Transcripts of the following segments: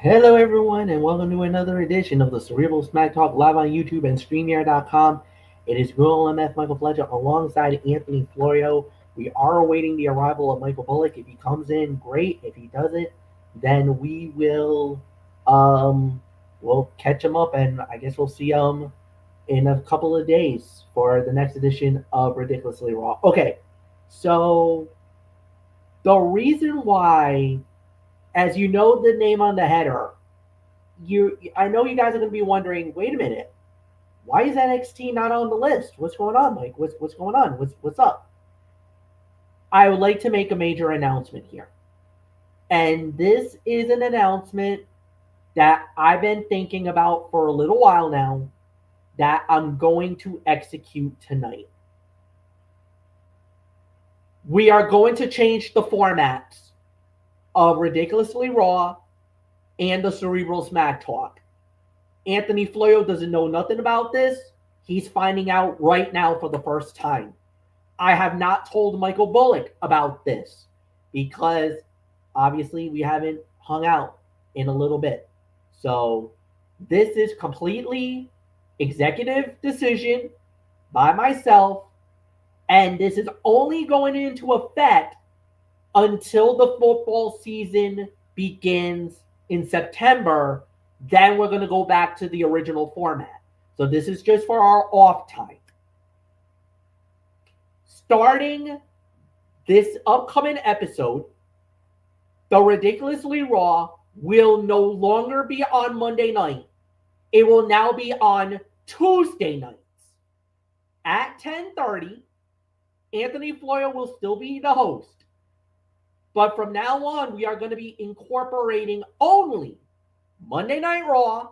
Hello, everyone, and welcome to another edition of the Cerebral Smack Talk live on YouTube and StreamYard.com. It is Will MF Michael Fletcher alongside Anthony Florio. We are awaiting the arrival of Michael Bullock. If he comes in, great. If he doesn't, then we will we'll catch him up, and I guess we'll see him in a couple of days for the next edition of Ridiculously Raw. Okay, so the reason why, as you know, the name on the header, I know you guys are going to be wondering, wait a minute, why is NXT not on the list? What's going on, Mike? What's going on? What's up? I would like to make a major announcement here. And this is an announcement that I've been thinking about for a little while now that I'm going to execute tonight. We are going to change the formats of Ridiculously Raw and the Cerebral Smack Talk. Anthony Florio doesn't know nothing about this. He's finding out right now for the first time. I have not told Michael Bullock about this because obviously we haven't hung out in a little bit. So this is completely executive decision by myself, and this is only going into effect until the football season begins in September. Then we're going to go back to the original format. So this is just for our off time. Starting this upcoming episode, the Ridiculously Raw will no longer be on Monday night. It will now be on Tuesday nights at 10:30. Anthony Florio will still be the host. But from now on, we are going to be incorporating only Monday Night Raw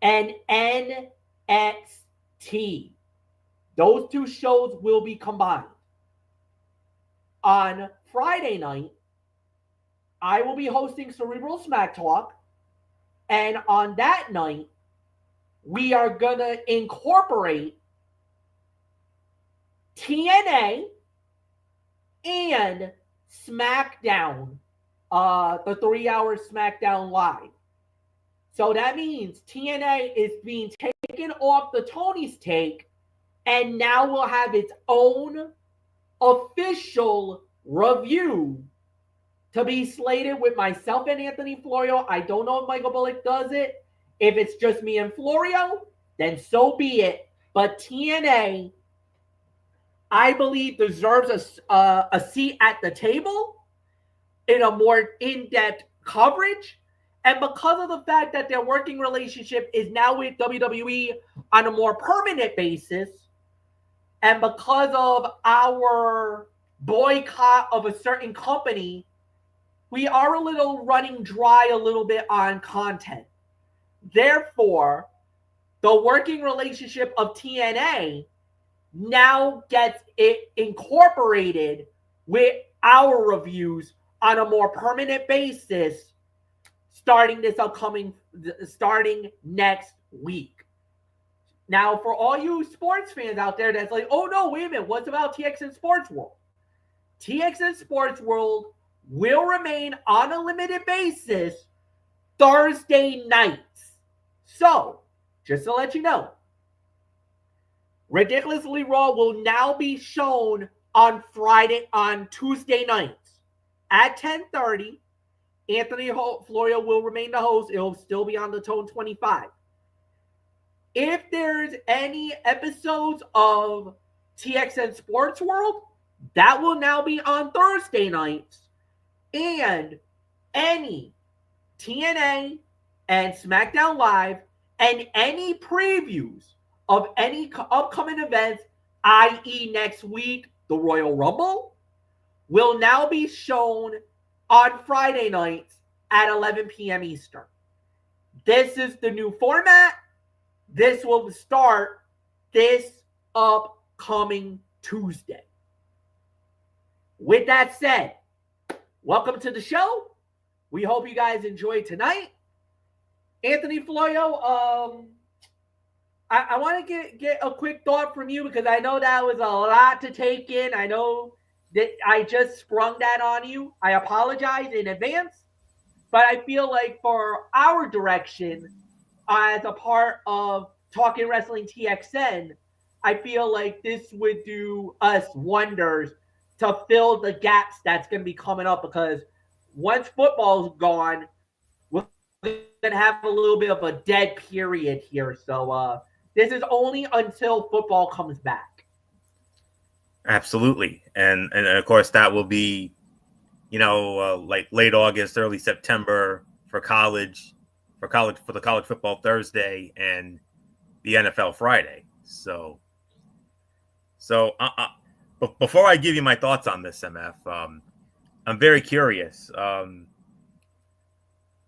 and NXT. Those two shows will be combined. On Friday night, I will be hosting Cerebral Smack Talk. And on that night, we are going to incorporate TNA and Smackdown, the 3-hour Smackdown Live. So that means TNA is being taken off the Tony's Take and now will have its own official review to be slated with myself and Anthony Florio. I don't know if Michael Bullock does it. If it's just me and Florio, then so be it. But TNA, I believe, deserves a seat at the table in a more in-depth coverage. And because of the fact that their working relationship is now with WWE on a more permanent basis, and because of our boycott of a certain company, we are a little running dry a little bit on content. Therefore, the working relationship of TNA now gets it incorporated with our reviews on a more permanent basis starting next week. Now, for all you sports fans out there that's like, oh no, wait a minute, what's about TXN Sports World? TXN Sports World will remain on a limited basis Thursday nights. So, just to let you know, Ridiculously Raw will now be shown on Tuesday nights at 10:30. Anthony Florio will remain the host. It will still be on the Tone 25. If there's any episodes of TXN Sports World, that will now be on Thursday nights. And any TNA and Smackdown Live and any previews of any upcoming events, i.e. next week, the Royal Rumble, will now be shown on Friday nights at 11 p.m. Eastern. This is the new format. This will start this upcoming Tuesday. With that said, welcome to the show. We hope you guys enjoyed tonight. Anthony Florio, I want to get a quick thought from you because I know that was a lot to take in. I know that I just sprung that on you. I apologize in advance. But I feel like for our direction, as a part of Talking Wrestling TXN, I feel like this would do us wonders to fill the gaps that's going to be coming up because once football's gone, we're going to have a little bit of a dead period here. So this is only until football comes back. Absolutely, and of course that will be, like late August, early September for the college football Thursday and the NFL Friday. But before I give you my thoughts on this, MF, I'm very curious.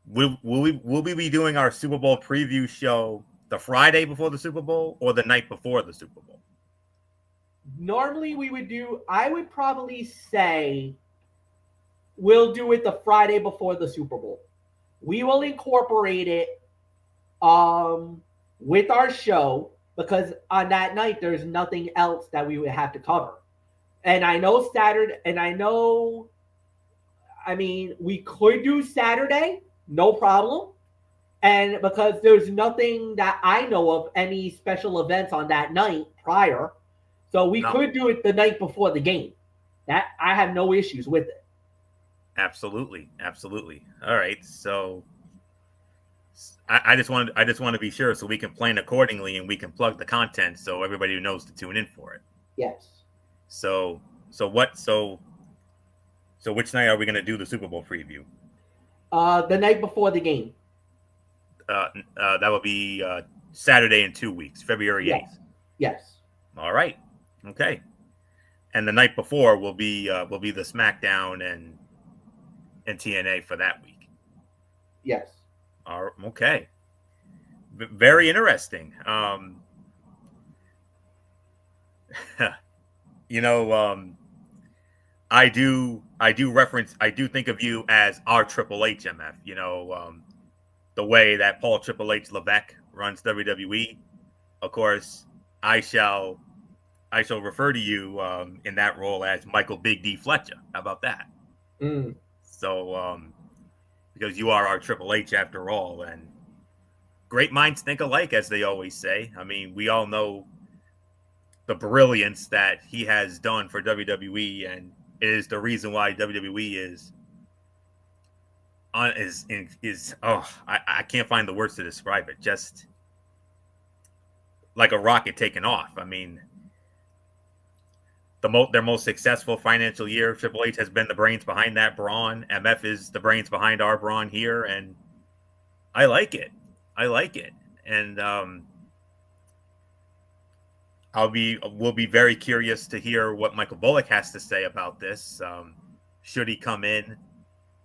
Will we be doing our Super Bowl preview show the Friday before the Super Bowl or the night before the Super Bowl? Normally I would probably say we'll do it the Friday before the Super Bowl. We will incorporate it with our show because on that night there's nothing else that we would have to cover. And I know Saturday, and I mean, we could do Saturday, no problem. And because there's nothing that I know of any special events on that night prior, so we could do it the night before the game. That I have no issues with it. Absolutely. All right, so I just want to be sure so we can plan accordingly and we can plug the content so everybody knows to tune in for it. Yes. So which night are we going to do the Super Bowl preview? The night before the game. That will be Saturday in 2 weeks, February 8th. Yes. All right. Okay. And the night before will be the Smackdown and TNA for that week. Yes. Okay. Very interesting. I do think of you as our Triple H, MF. The way that Paul Triple H Levesque runs WWE. Of course, I shall refer to you in that role as Michael Big D Fletcher. How about that? So, because you are our Triple H after all, and great minds think alike, as they always say. I mean, we all know the brilliance that he has done for WWE, and it is the reason why WWE I can't find the words to describe it. Just like a rocket taking off. I mean, their most successful financial year, Triple H has been the brains behind that brawn. MF is the brains behind our brawn here, and I like it. And we'll be very curious to hear what Michael Bullock has to say about this. Should he come in?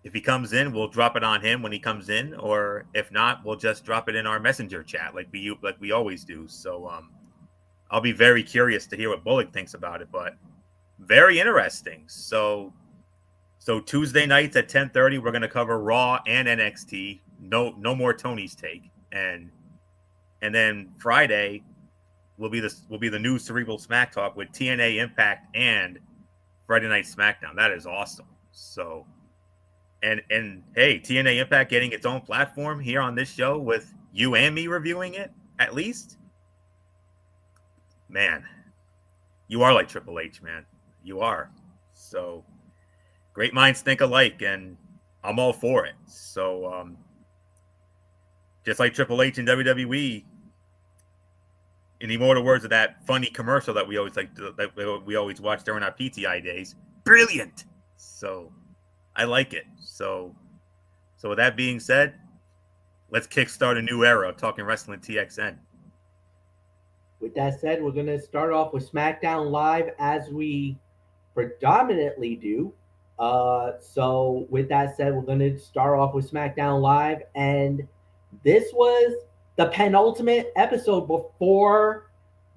If he comes in, we'll drop it on him when he comes in, or if not, we'll just drop it in our messenger chat like we always do. So I'll be very curious to hear what Bullock thinks about it, but very interesting. So Tuesday nights at 10:30, we're going to cover Raw and NXT. No more Tony's take, and then Friday will be the new Cerebral Smack Talk with TNA Impact and Friday Night SmackDown. That is awesome. So, and hey, TNA Impact getting its own platform here on this show with you and me reviewing it, at least. Man, you are like Triple H, man. You are. So, great minds think alike, and I'm all for it. So, just like Triple H and WWE, in the immortal words of that funny commercial that we always watch during our PTI days, brilliant. So, I like it. So with that being said, let's kickstart a new era of Talking Wrestling TXN. With that said, we're going to start off with SmackDown Live as we predominantly do. So with that said, we're going to start off with SmackDown Live, and this was the penultimate episode before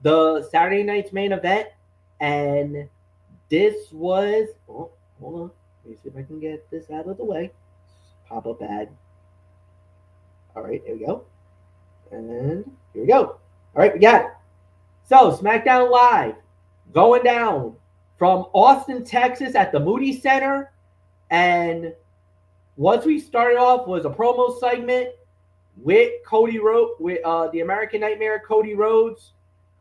the Saturday night's main event, and this was hold on. Let me see if I can get this out of the way. Pop-up ad. All right, there we go. And here we go. All right, we got it. So, SmackDown Live going down from Austin, Texas at the Moody Center. And once we started off was a promo segment with Cody Rhodes, with the American Nightmare, Cody Rhodes,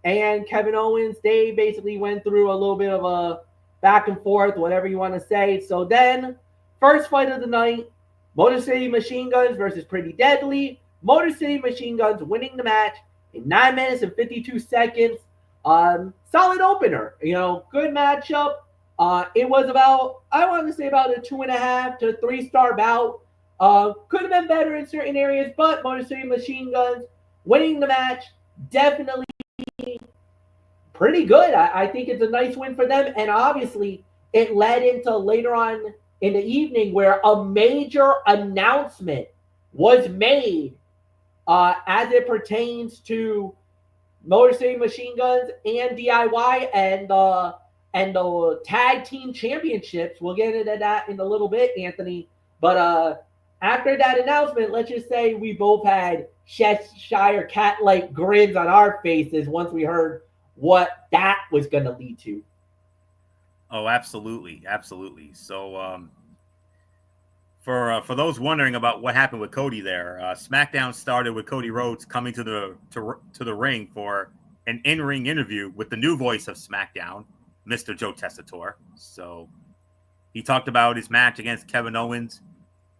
and Kevin Owens. They basically went through a little bit of a back and forth, whatever you want to say. So then, first fight of the night, Motor City Machine Guns versus Pretty Deadly. Motor City Machine Guns winning the match in 9 minutes and 52 seconds. Solid opener, good matchup. It was about, I want to say about a 2.5 to 3-star bout. Could have been better in certain areas, but Motor City Machine Guns winning the match, definitely pretty good. I think it's a nice win for them. And obviously, it led into later on in the evening where a major announcement was made as it pertains to Motor City Machine Guns and DIY and the tag team championships. We'll get into that in a little bit, Anthony. But after that announcement, let's just say we both had Cheshire cat-like grins on our faces once we heard what that was going to lead to. Oh, absolutely, absolutely. So, for those wondering about what happened with Cody there, SmackDown started with Cody Rhodes coming to the ring for an in-ring interview with the new voice of SmackDown, Mr. Joe Tessitore. So he talked about his match against Kevin Owens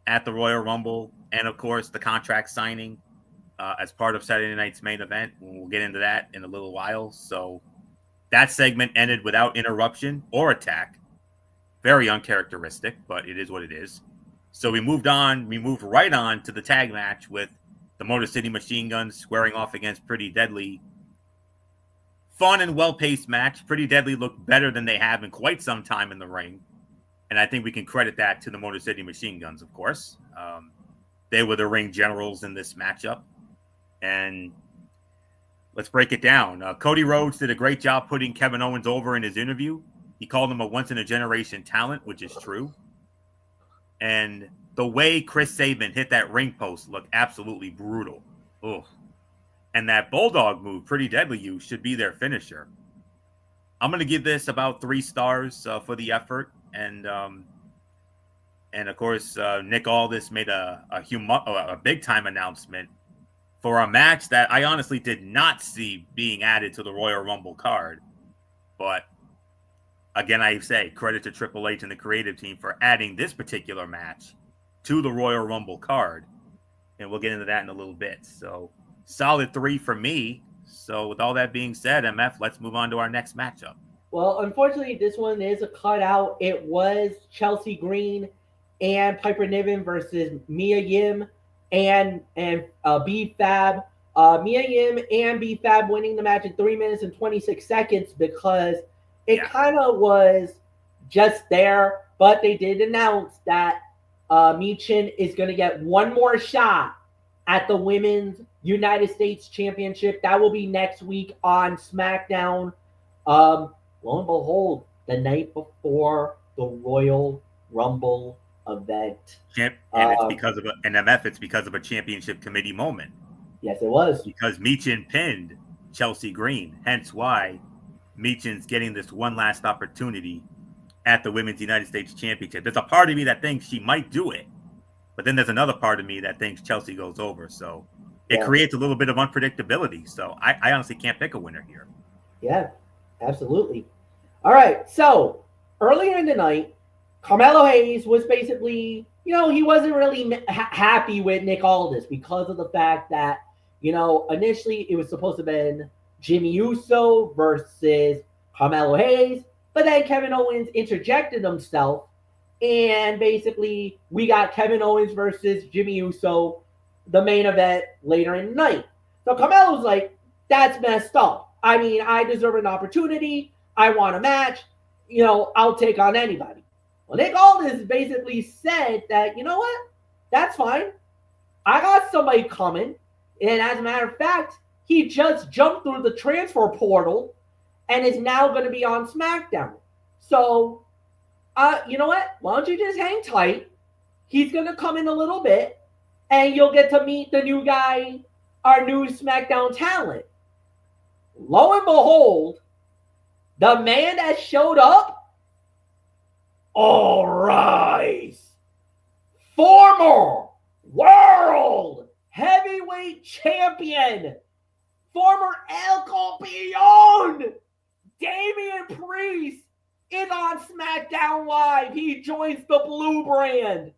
at the Royal Rumble, and of course the contract signing as part of Saturday night's main event. We'll get into that in a little while. So that segment ended without interruption or attack. Very uncharacteristic, but it is what it is. So we moved right on to the tag match with the Motor City Machine Guns squaring off against Pretty Deadly. Fun and well-paced match. Pretty Deadly looked better than they have in quite some time in the ring. And I think we can credit that to the Motor City Machine Guns, of course. They were the ring generals in this matchup. And let's break it down. Cody Rhodes did a great job putting Kevin Owens over in his interview. He called him a once-in-a-generation talent, which is true. And the way Chris Sabin hit that ring post looked absolutely brutal. Ugh. And that Bulldog move, Pretty Deadly used, should be their finisher. I'm going to give this about 3 stars for the effort. And of course, Nick Aldis made a big-time announcement for a match that I honestly did not see being added to the Royal Rumble card. But again, I say credit to Triple H and the creative team for adding this particular match to the Royal Rumble card. And we'll get into that in a little bit. So solid 3 for me. So with all that being said, MF, let's move on to our next matchup. Well, unfortunately, this one is a cutout. It was Chelsea Green and Piper Niven versus Mia Yim and B-Fab. Mia Yim and B-Fab winning the match in 3 minutes and 26 seconds because it kind of was just there. But they did announce that Michin is going to get one more shot at the Women's United States Championship. That will be next week on SmackDown. Lo and behold, the night before the Royal Rumble event. And it's because of it's because of a championship committee moment. Yes, it was. Because Michin pinned Chelsea Green. Hence why Michin's getting this one last opportunity at the Women's United States Championship. There's a part of me that thinks she might do it. But then there's another part of me that thinks Chelsea goes over. So it creates a little bit of unpredictability. So I honestly can't pick a winner here. Yeah, absolutely. All right. So earlier in the night, Carmelo Hayes was basically, he wasn't really happy with Nick Aldis because of the fact that, initially it was supposed to have been Jimmy Uso versus Carmelo Hayes. But then Kevin Owens interjected himself. And basically, we got Kevin Owens versus Jimmy Uso, the main event later in the night. So Carmelo's like, that's messed up. I mean, I deserve an opportunity. I want a match. I'll take on anybody. Well, Nick Aldis basically said that, you know what? That's fine. I got somebody coming. And as a matter of fact, he just jumped through the transfer portal and is now going to be on SmackDown. So, you know what? Why don't you just hang tight? He's going to come in a little bit, and you'll get to meet the new guy, our new SmackDown talent. Lo and behold, the man that showed up, all rise. former world heavyweight champion, former El Campeon, Damian Priest is on SmackDown Live. He joins the Blue Brand.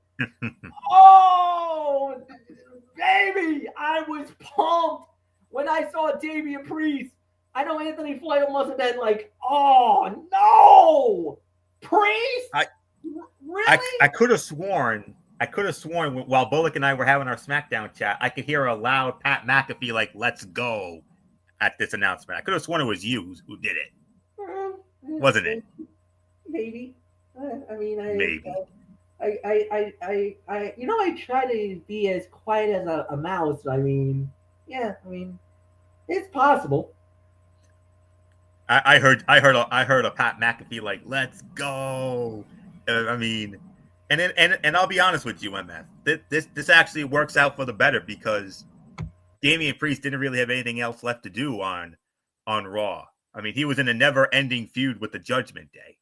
Oh, baby, I was pumped when I saw Damian Priest. I know Anthony Floyd must have been like, oh, no. Priest? Really? I could have sworn while Bullock and I were having our SmackDown chat, I could hear a loud Pat McAfee like, let's go at this announcement. I could have sworn it was you who did it. Wasn't it? Maybe. Maybe. I try to be as quiet as a mouse. It's possible. I heard a Pat McAfee like, let's go. And I'll be honest with you, MF. This actually works out for the better because Damian Priest didn't really have anything else left to do on Raw. I mean, he was in a never-ending feud with the Judgment Day.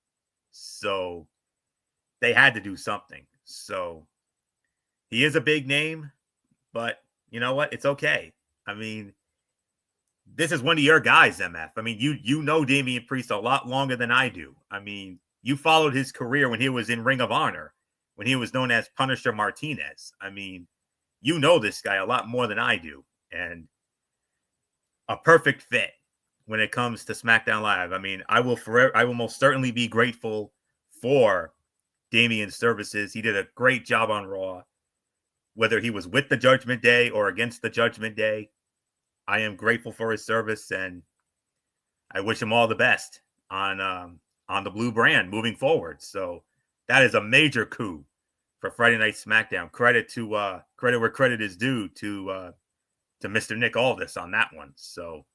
So they had to do something. So he is a big name, but you know what? It's okay. I mean, this is one of your guys, MF. I mean, you know Damian Priest a lot longer than I do. I mean, you followed his career when he was in Ring of Honor, when he was known as Punisher Martinez. I mean, you know this guy a lot more than I do. And a perfect fit when it comes to SmackDown Live. I mean, I will most certainly be grateful for Damian's services. He did a great job on Raw, whether he was with the Judgment Day or against the Judgment Day. I am grateful for his service, and I wish him all the best on the Blue Brand moving forward. So that is a major coup for Friday Night SmackDown. Credit where credit is due to Mr. Nick Aldis on that one. So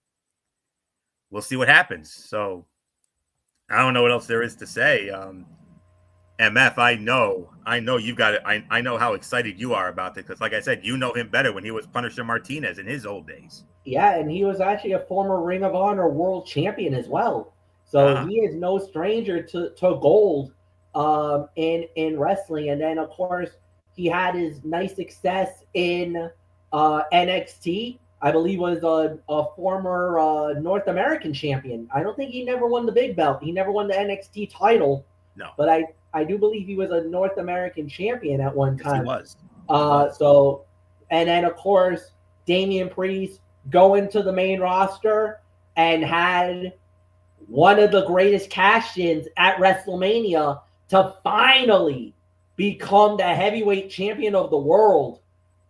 we'll see what happens. So I don't know what else there is to say. MF, I know you've got it. I know how excited you are about this because, like I said, you know him better when he was Punisher Martinez in his old days. Yeah, and he was actually a former Ring of Honor world champion as well. So he is no stranger to gold in wrestling. And then, of course, he had his nice success in NXT. I believe was a former North American champion. I don't think he never won the big belt. He never won the NXT title. No. But I do believe he was a North American champion at one time. Yes, he was. So, and then, of course, Damian Priest going to the main roster and had one of the greatest cash-ins at WrestleMania to finally become the heavyweight champion of the world.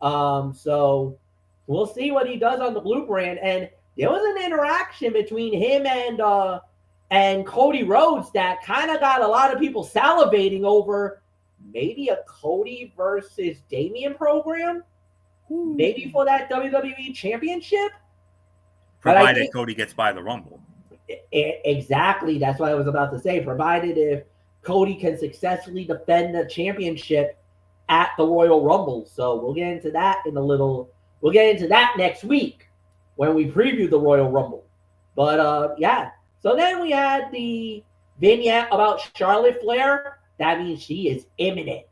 So we'll see what he does on the Blue Brand. And there was an interaction between him and Cody Rhodes that kind of got a lot of people salivating over maybe a Cody versus Damian program. Maybe for that WWE championship. Provided Cody gets by the Rumble. Exactly. That's what I was about to say. Provided if Cody can successfully defend the championship at the Royal Rumble. So we'll get into that we'll get into that next week when we preview the Royal Rumble. But yeah. So then we had the vignette about Charlotte Flair. That means she is imminent.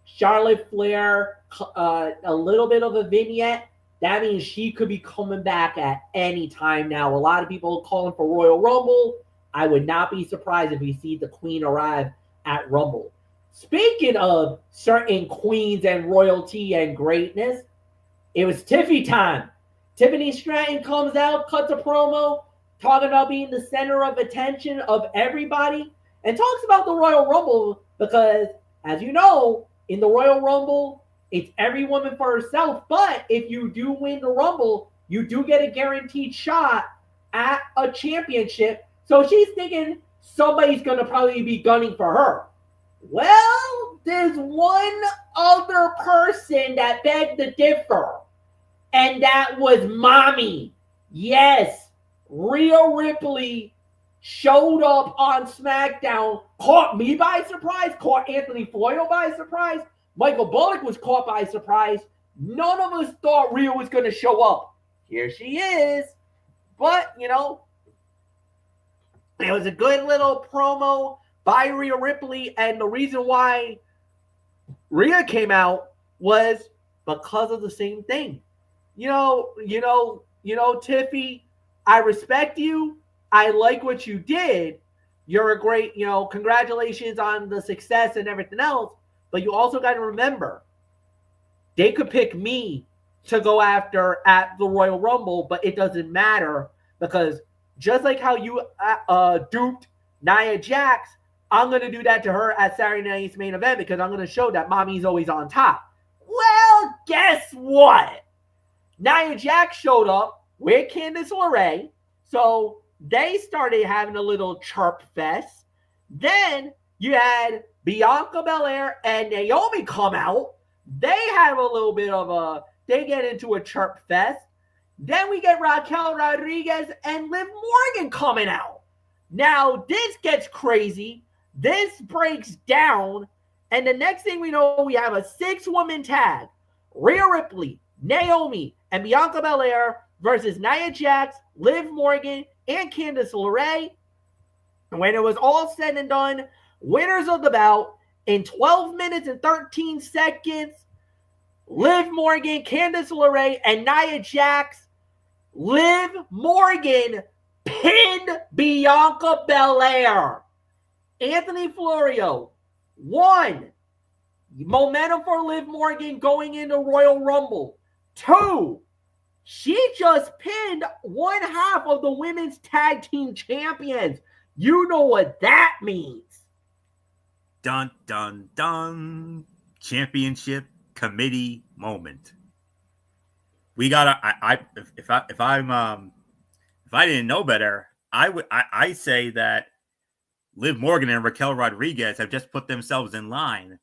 Charlotte Flair, a little bit of a vignette. That means she could be coming back at any time now. A lot of people calling for Royal Rumble. I would not be surprised if we see the Queen arrive at Rumble. Speaking of certain queens and royalty and greatness, it was Tiffy time. Tiffany Stratton comes out, cuts a promo, talking about being the center of attention of everybody, and talks about the Royal Rumble because, as you know, in the Royal Rumble, it's every woman for herself. But if you do win the Rumble, you do get a guaranteed shot at a championship. So she's thinking somebody's going to probably be gunning for her. Well, there's one other person that begged to differ, and that was Mommy. Yes, Rhea Ripley showed up on SmackDown, caught me by surprise, caught Anthony Floyd by surprise. Michael Bullock was caught by surprise. None of us thought Rhea was going to show up. Here she is. But, you know, it was a good little promo by Rhea Ripley. And the reason why Rhea came out was because of the same thing. Tiffy, I respect you. I like what you did. You're a great, congratulations on the success and everything else. But you also got to remember, they could pick me to go after at the Royal Rumble, but it doesn't matter because just like how you duped Nia Jax, I'm going to do that to her at Saturday Night's Main Event because I'm going to show that mommy's always on top. Well, guess what? Nia Jax showed up with Candice LeRae, so they started having a little chirp fest. Then you had Bianca Belair and Naomi come out. They have a little bit of they get into a chirp fest. Then we get Raquel Rodriguez and Liv Morgan coming out. Now this gets crazy. This breaks down. And the next thing we know, we have a 6-woman tag. Rhea Ripley, Naomi, and Bianca Belair versus Nia Jax, Liv Morgan, and Candice LeRae. And when it was all said and done, winners of the bout in 12 minutes and 13 seconds, Liv Morgan, Candice LeRae, and Nia Jax. Liv Morgan pinned Bianca Belair. Anthony Florio won. Momentum for Liv Morgan going into Royal Rumble. 2, she just pinned one half of the women's tag team champions. You know what that means. Dun, dun, dun. Championship committee moment. We got if I didn't know better, I say that Liv Morgan and Raquel Rodriguez have just put themselves in line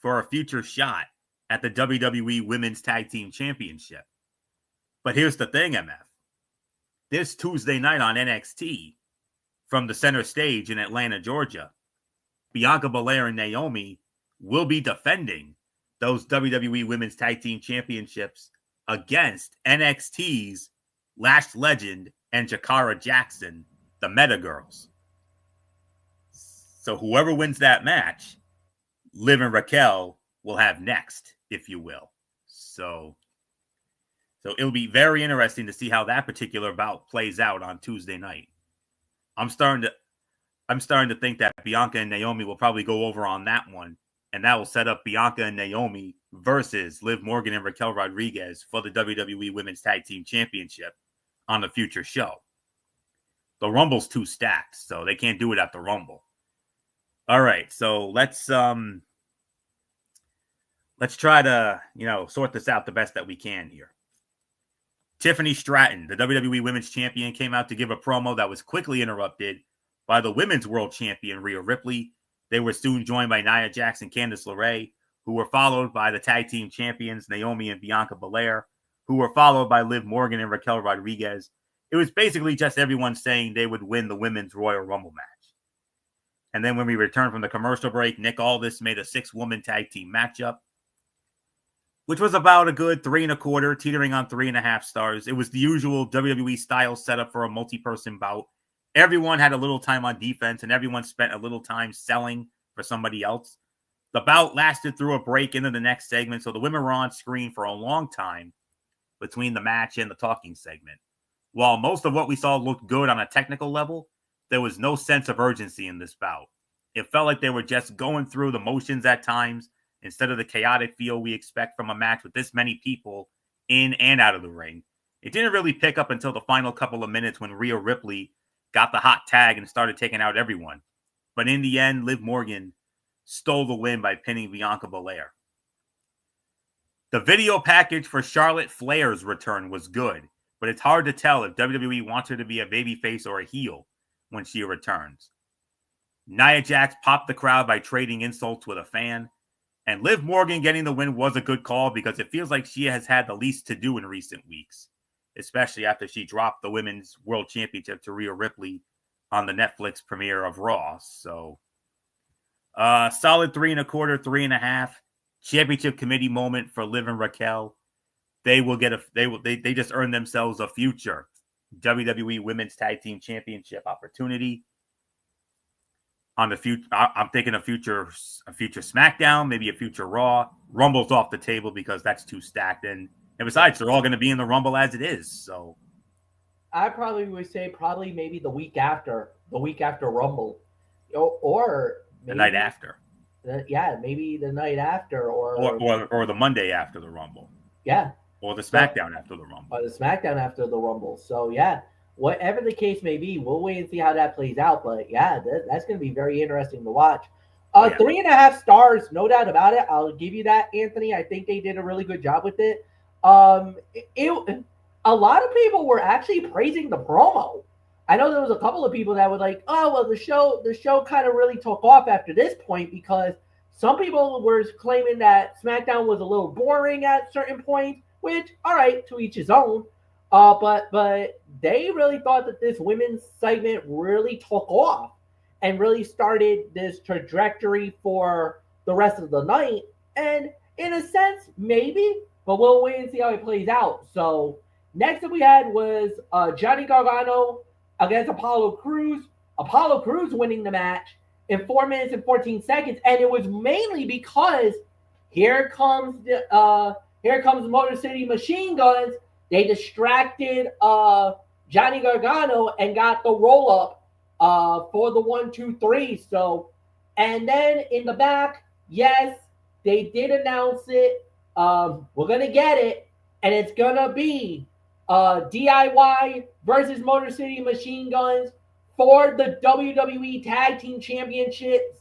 for a future shot at the WWE Women's Tag Team Championship. But here's the thing, MF. This Tuesday night on NXT, from the center stage in Atlanta, Georgia, Bianca Belair and Naomi will be defending those WWE Women's Tag Team Championships against NXT's Lash Legend and Jakara Jackson, the Meta Girls. So whoever wins that match, Liv and Raquel will have next, if you will. So it'll be very interesting to see how that particular bout plays out on Tuesday night. I'm starting to think that Bianca and Naomi will probably go over on that one, and that will set up Bianca and Naomi versus Liv Morgan and Raquel Rodriguez for the WWE Women's Tag Team Championship on the future show. The Rumble's too stacked, so they can't do it at the Rumble. All right, so let's try to, sort this out the best that we can here. Tiffany Stratton, the WWE Women's Champion, came out to give a promo that was quickly interrupted by the Women's World Champion, Rhea Ripley. They were soon joined by Nia Jax and Candice LeRae, who were followed by the Tag Team Champions, Naomi and Bianca Belair, who were followed by Liv Morgan and Raquel Rodriguez. It was basically just everyone saying they would win the Women's Royal Rumble match. And then when we returned from the commercial break, Nick Aldis made a 6-woman tag team matchup, which was about a good 3.25, teetering on 3.5 stars. It was the usual WWE style setup for a multi-person bout. Everyone had a little time on defense, and everyone spent a little time selling for somebody else. The bout lasted through a break into the next segment, so the women were on screen for a long time between the match and the talking segment. While most of what we saw looked good on a technical level, there was no sense of urgency in this bout. It felt like they were just going through the motions at times, instead of the chaotic feel we expect from a match with this many people in and out of the ring. It didn't really pick up until the final couple of minutes when Rhea Ripley got the hot tag and started taking out everyone. But in the end, Liv Morgan stole the win by pinning Bianca Belair. The video package for Charlotte Flair's return was good, but it's hard to tell if WWE wants her to be a babyface or a heel when she returns. Nia Jax popped the crowd by trading insults with a fan. And Liv Morgan getting the win was a good call because it feels like she has had the least to do in recent weeks, especially after she dropped the Women's World Championship to Rhea Ripley on the Netflix premiere of Raw. So, solid 3.25, 3.5 championship committee moment for Liv and Raquel. They just earned themselves a future WWE Women's Tag Team Championship opportunity. on the future. I'm thinking a future SmackDown, maybe a future Raw. Rumble's off the table because that's too stacked, and besides, they're all going to be in the Rumble as it is. So I probably would say maybe the week after Rumble, or the maybe night after, maybe the night after, or the Monday after the Rumble, yeah, or the SmackDown after the Rumble, or the SmackDown after the Rumble. So yeah, whatever the case may be, we'll wait and see how that plays out. But yeah, that's going to be very interesting to watch. 3.5 stars, no doubt about it. I'll give you that, Anthony. I think they did a really good job with it. A lot of people were actually praising the promo. I know there was a couple of people that were like, "Oh, well, the show kind of really took off after this point," because some people were claiming that SmackDown was a little boring at certain points. Which, all right, to each his own. But they really thought that this women's segment really took off and really started this trajectory for the rest of the night. And in a sense, maybe, but we'll wait and see how it plays out. So next that we had was Johnny Gargano against Apollo Crews. Apollo Crews winning the match in 4 minutes and 14 seconds, and it was mainly because here comes Motor City Machine Guns. They distracted Johnny Gargano and got the roll up for the 1, 2, 3. So, and then in the back, yes, they did announce it. We're gonna get it, and it's gonna be DIY versus Motor City Machine Guns for the WWE Tag Team Championships,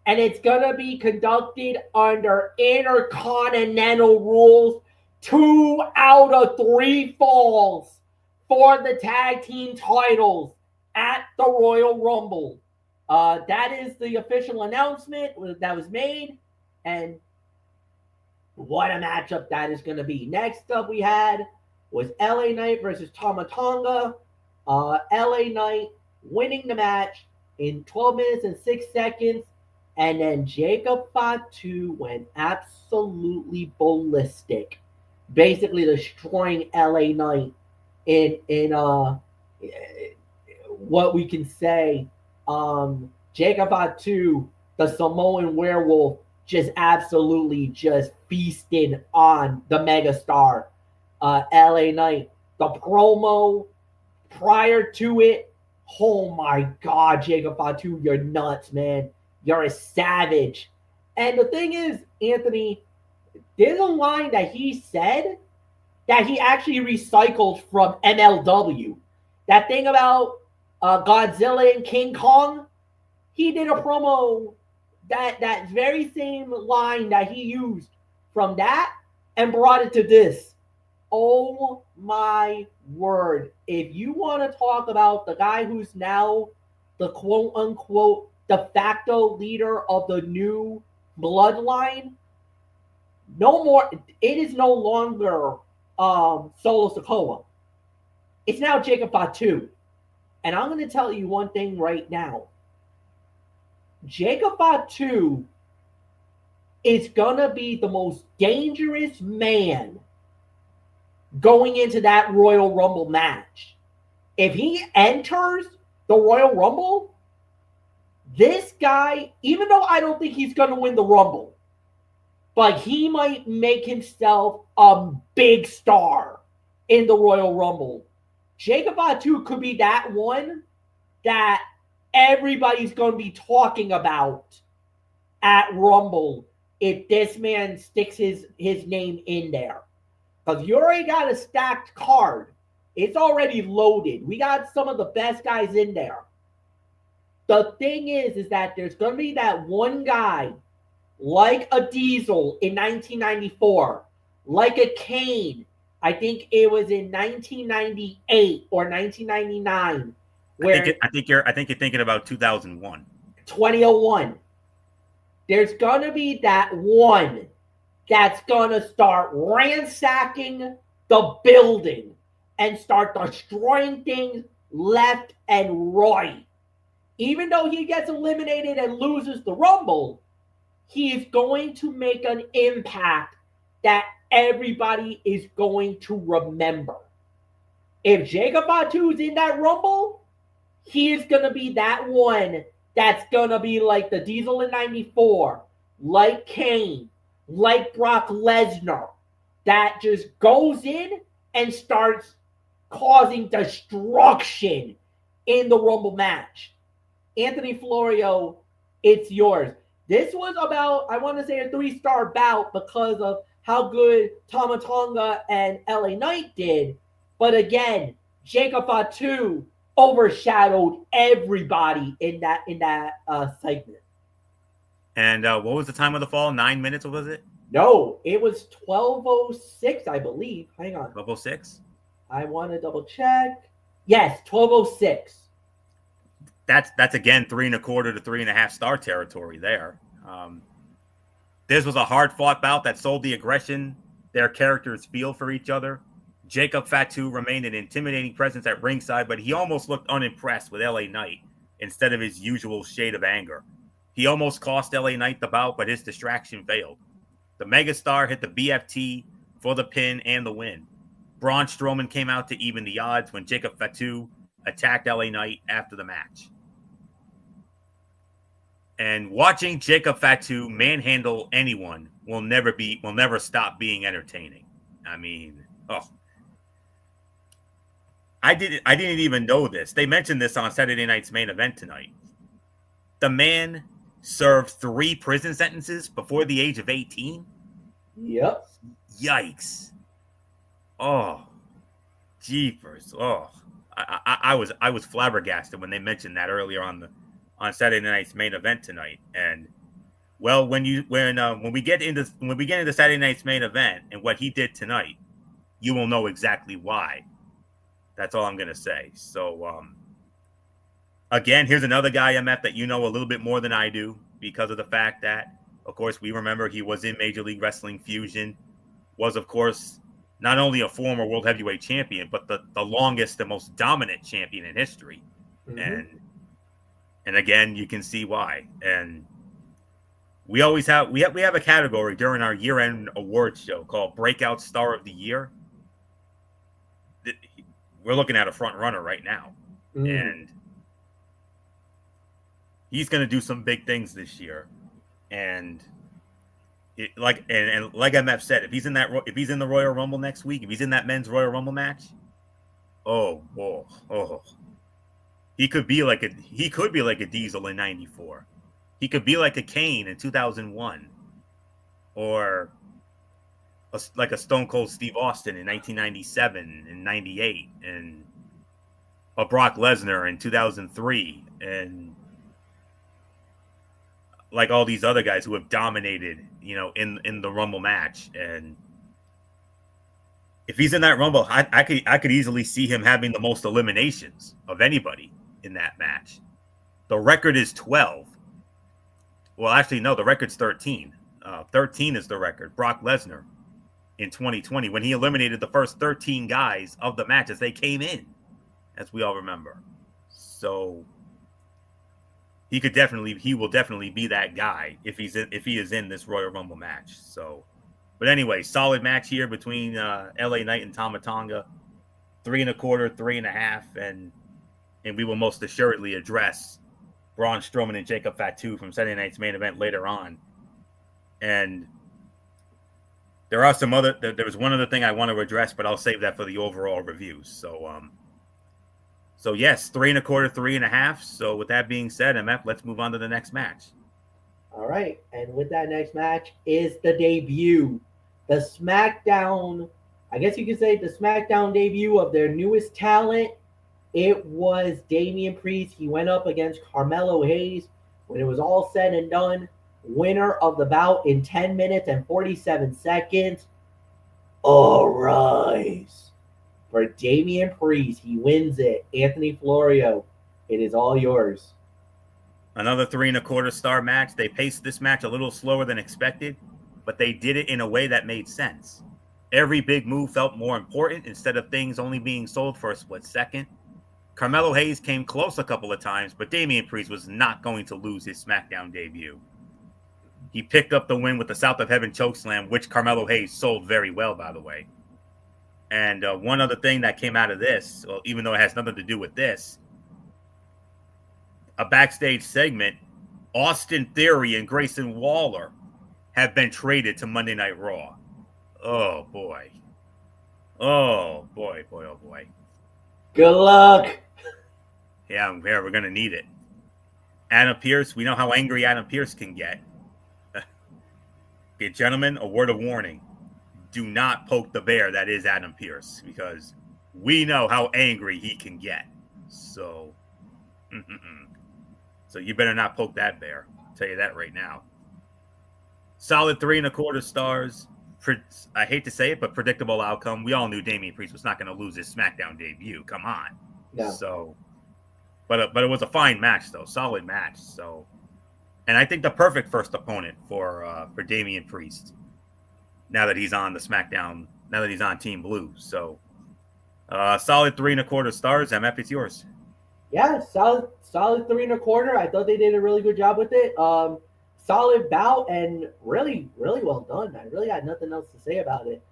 and it's gonna be conducted under Intercontinental rules. 2 out of 3 falls for the tag team titles at the Royal Rumble. That is the official announcement that was made, and what a matchup that is going to be. Next up we had was LA Knight versus Tama Tonga. LA Knight winning the match in 12 minutes and 6 seconds, and then Jacob Fatu went absolutely ballistic, basically destroying LA Knight in what we can say. Jacob Fatu, the Samoan werewolf, just absolutely just feasted on the megastar LA Knight. The promo prior to it, oh my God, Jacob Fatu, you're nuts, man. You're a savage. And the thing is, Anthony, there's a line that he said that he actually recycled from MLW. That thing about Godzilla and King Kong, he did a promo that very same line that he used from that and brought it to this. Oh my word. If you want to talk about the guy who's now the quote unquote de facto leader of the new bloodline, no more. It is no longer Solo Sikoa. It's now Jacob Fatu. And I'm going to tell you one thing right now. Jacob Fatu is going to be the most dangerous man going into that Royal Rumble match. If he enters the Royal Rumble, this guy, even though I don't think he's going to win the Rumble, but he might make himself a big star in the Royal Rumble. Jacob Fatu could be that one that everybody's going to be talking about at Rumble if this man sticks his name in there. Because you already got a stacked card. It's already loaded. We got some of the best guys in there. The thing is that there's going to be that one guy like a Diesel in 1994, like a Kane, I think it was in 1998 or 1999. I think you're thinking about 2001. 2001. There's gonna be that one that's gonna start ransacking the building and start destroying things left and right. Even though he gets eliminated and loses the Rumble, he is going to make an impact that everybody is going to remember. If Jacob Fatu's in that Rumble, he is going to be that one that's gonna be like the Diesel in '94, like Kane, like Brock Lesnar, that just goes in and starts causing destruction in the Rumble match. Anthony Florio, it's yours. This was about, I want to say, a 3-star bout because of how good Tama Tonga and LA Knight did. But again, Jacob Fatu overshadowed everybody in that segment. And what was the time of the fall? 9 minutes, was it? No, it was 12:06, I believe. Hang on. 12:06? I want to double check. Yes, 12:06. That's again 3.25 to 3.5 star territory there. This was a hard fought bout that sold the aggression their characters feel for each other. Jacob Fatu remained an intimidating presence at ringside, but he almost looked unimpressed with LA Knight instead of his usual shade of anger. He almost cost LA Knight the bout, but his distraction failed. The megastar hit the BFT for the pin and the win. Braun Strowman came out to even the odds when Jacob Fatu attacked LA Knight after the match. And watching Jacob Fatu manhandle anyone will never stop being entertaining. I mean, I didn't even know this. They mentioned this on Saturday Night's Main Event tonight. The man served 3 prison sentences before the age of 18. Yep. Yikes. Oh, jeepers. Oh, I was flabbergasted when they mentioned that earlier on Saturday Night's Main Event tonight. And well, when we get into Saturday Night's Main Event and what he did tonight, you will know exactly why. That's all I'm gonna say. So again, here's another guy, MF, that you know a little bit more than I do because of the fact that, of course, we remember he was in Major League Wrestling Fusion, was, of course, not only a former World Heavyweight Champion, but the longest and most dominant champion in history. Mm-hmm. And again, you can see why. And we always have a category during our year-end awards show called Breakout Star of the Year. We're looking at a front runner right now. And he's going to do some big things this year. And like MF said, if he's in the Royal Rumble next week, if he's in that men's Royal Rumble match, he could be like a Diesel in '94. He could be like a Kane in 2001, or like a Stone Cold Steve Austin in 1997 and '98, and a Brock Lesnar in 2003, and like all these other guys who have dominated, in the Rumble match. And if he's in that Rumble, I could easily see him having the most eliminations of anybody in that match. The record is 12. Well, actually, no, the record's 13. 13 is the record. Brock Lesnar in 2020, when he eliminated the first 13 guys of the match as they came in, as we all remember. So he will definitely be that guy if he is in this Royal Rumble match. So, but anyway, solid match here between LA Knight and Tama Tonga. 3.25, 3.5, and we will most assuredly address Braun Strowman and Jacob Fatu from Saturday Night's Main Event later on. And there was one other thing I want to address, but I'll save that for the overall reviews. So yes, 3.25, 3.5. So with that being said, MF, let's move on to the next match. All right. And with that next match is the debut. The Smackdown, I guess you could say the Smackdown debut of their newest talent. It was Damian Priest. He went up against Carmelo Hayes. When it was all said and done, winner of the bout in 10 minutes and 47 seconds. All rise for Damian Priest. He wins it. Anthony Florio, it is all yours. Another 3.25 star match. They paced this match a little slower than expected, but they did it in a way that made sense. Every big move felt more important instead of things only being sold for a split second. Carmelo Hayes came close a couple of times, but Damian Priest was not going to lose his Smackdown debut. He picked up the win with the South of Heaven chokeslam, which Carmelo Hayes sold very well, by the way. And one other thing that came out of this, well, even though it has nothing to do with this, a backstage segment, Austin Theory and Grayson Waller have been traded to Monday Night Raw. Oh boy. Oh boy, boy, oh boy. Good luck. Yeah, we're gonna need it. Adam Pearce, we know how angry Adam Pearce can get. Okay, gentlemen, a word of warning. Do not poke the bear that is Adam Pearce, because we know how angry he can get. So, so you better not poke that bear. I'll tell you that right now. Solid 3.25 stars. I hate to say it, but predictable outcome. We all knew Damian Priest was not going to lose his SmackDown debut. Come on. No. So, but it was a fine match though, solid match. So, and I think the perfect first opponent for Damian Priest. Now that he's on the SmackDown, now that he's on Team Blue. So, solid 3.25 stars. MF, it's yours. Yeah, solid 3.25. I thought they did a really good job with it. Solid bout and really, really well done. I really had nothing else to say about it.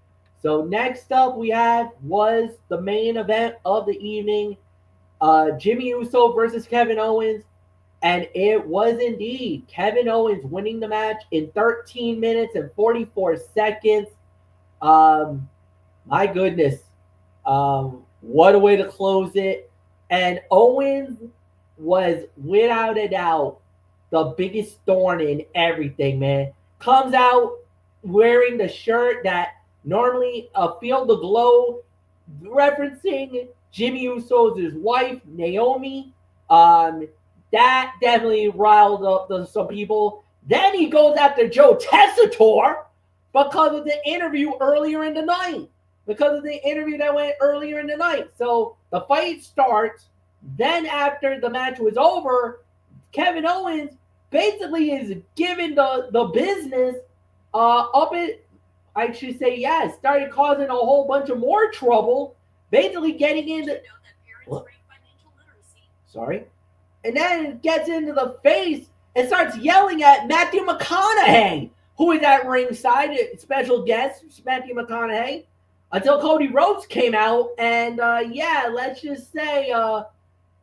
So next up was the main event of the evening, Jimmy Uso versus Kevin Owens. And it was indeed Kevin Owens winning the match in 13 minutes and 44 seconds. My goodness. What a way to close it. And Owens was, without a doubt, the biggest thorn in everything, man. Comes out wearing the shirt that normally Feel the Glow, referencing Jimmy Uso's wife, Naomi. That definitely riled up some people. Then he goes after Joe Tessitore because of the interview earlier in the night. Because of the interview that went earlier in the night. So the fight starts. Then after the match was over, Kevin Owens basically is giving the business started causing a whole bunch of more trouble, basically getting into and then it gets into the face and starts yelling at Matthew McConaughey, who is at ringside, special guest Matthew McConaughey, until Cody Rhodes came out, and let's just say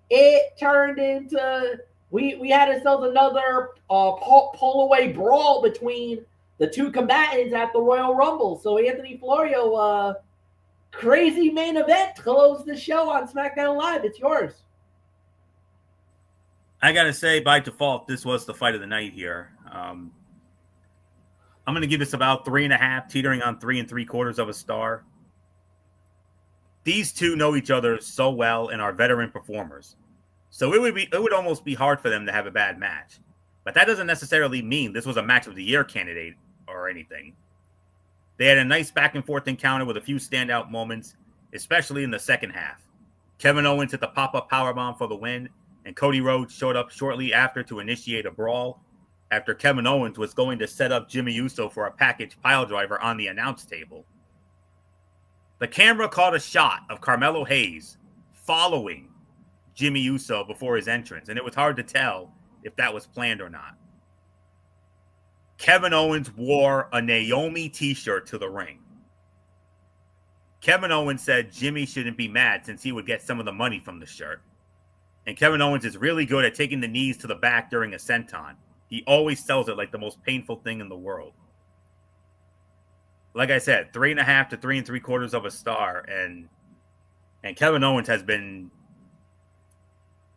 it turned into we had ourselves another pull away brawl between the two combatants at the Royal Rumble. So Anthony Florio, crazy main event to close the show on SmackDown Live. It's yours. I gotta say, by default, this was the fight of the night here. I'm gonna give this about 3.5, teetering on 3.75 stars. These two know each other so well and are veteran performers. So it would almost be hard for them to have a bad match. But that doesn't necessarily mean this was a match of the year candidate or anything. They had a nice back and forth encounter with a few standout moments, especially in the second half. Kevin Owens hit the pop-up powerbomb for the win, and Cody Rhodes showed up shortly after to initiate a brawl after Kevin Owens was going to set up Jimmy Uso for a package piledriver on the announce table. The camera caught a shot of Carmelo Hayes following Jimmy Uso before his entrance, and it was hard to tell if that was planned or not. Kevin Owens wore a Naomi t-shirt to the ring. Kevin Owens said Jimmy shouldn't be mad since he would get some of the money from the shirt. And Kevin Owens is really good at taking the knees to the back during a senton. He always sells it like the most painful thing in the world. Like I said, 3.5 to 3.75 stars, and Kevin Owens has been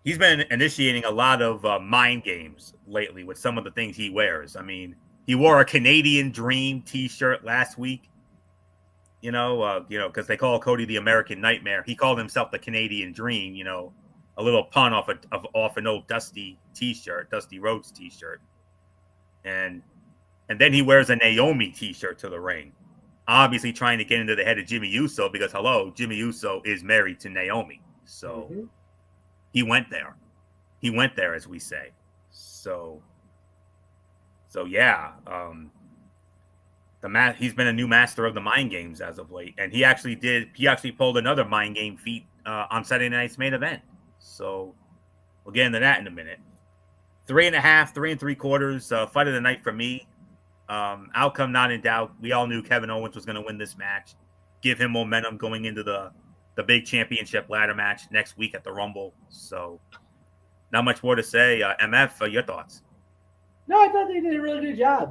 initiating a lot of mind games lately with some of the things he wears. I mean, he wore a Canadian Dream t-shirt last week. Because they call Cody the American Nightmare. He called himself the Canadian Dream. A little pun off an old Dusty Rhodes t-shirt, and then he wears a Naomi t-shirt to the ring, obviously trying to get into the head of Jimmy Uso because Jimmy Uso is married to Naomi, so he went there, as we say. So yeah, he's been a new master of the mind games as of late, and he actually pulled another mind game feat on Saturday night's main event. So we'll get into that in a minute. 3.5, 3.75 fight of the night for me. Outcome not in doubt. We all knew Kevin Owens was going to win this match, give him momentum going into the big championship ladder match next week at the Rumble. So not much more to say. MF, your thoughts? No, I thought they did a really good job.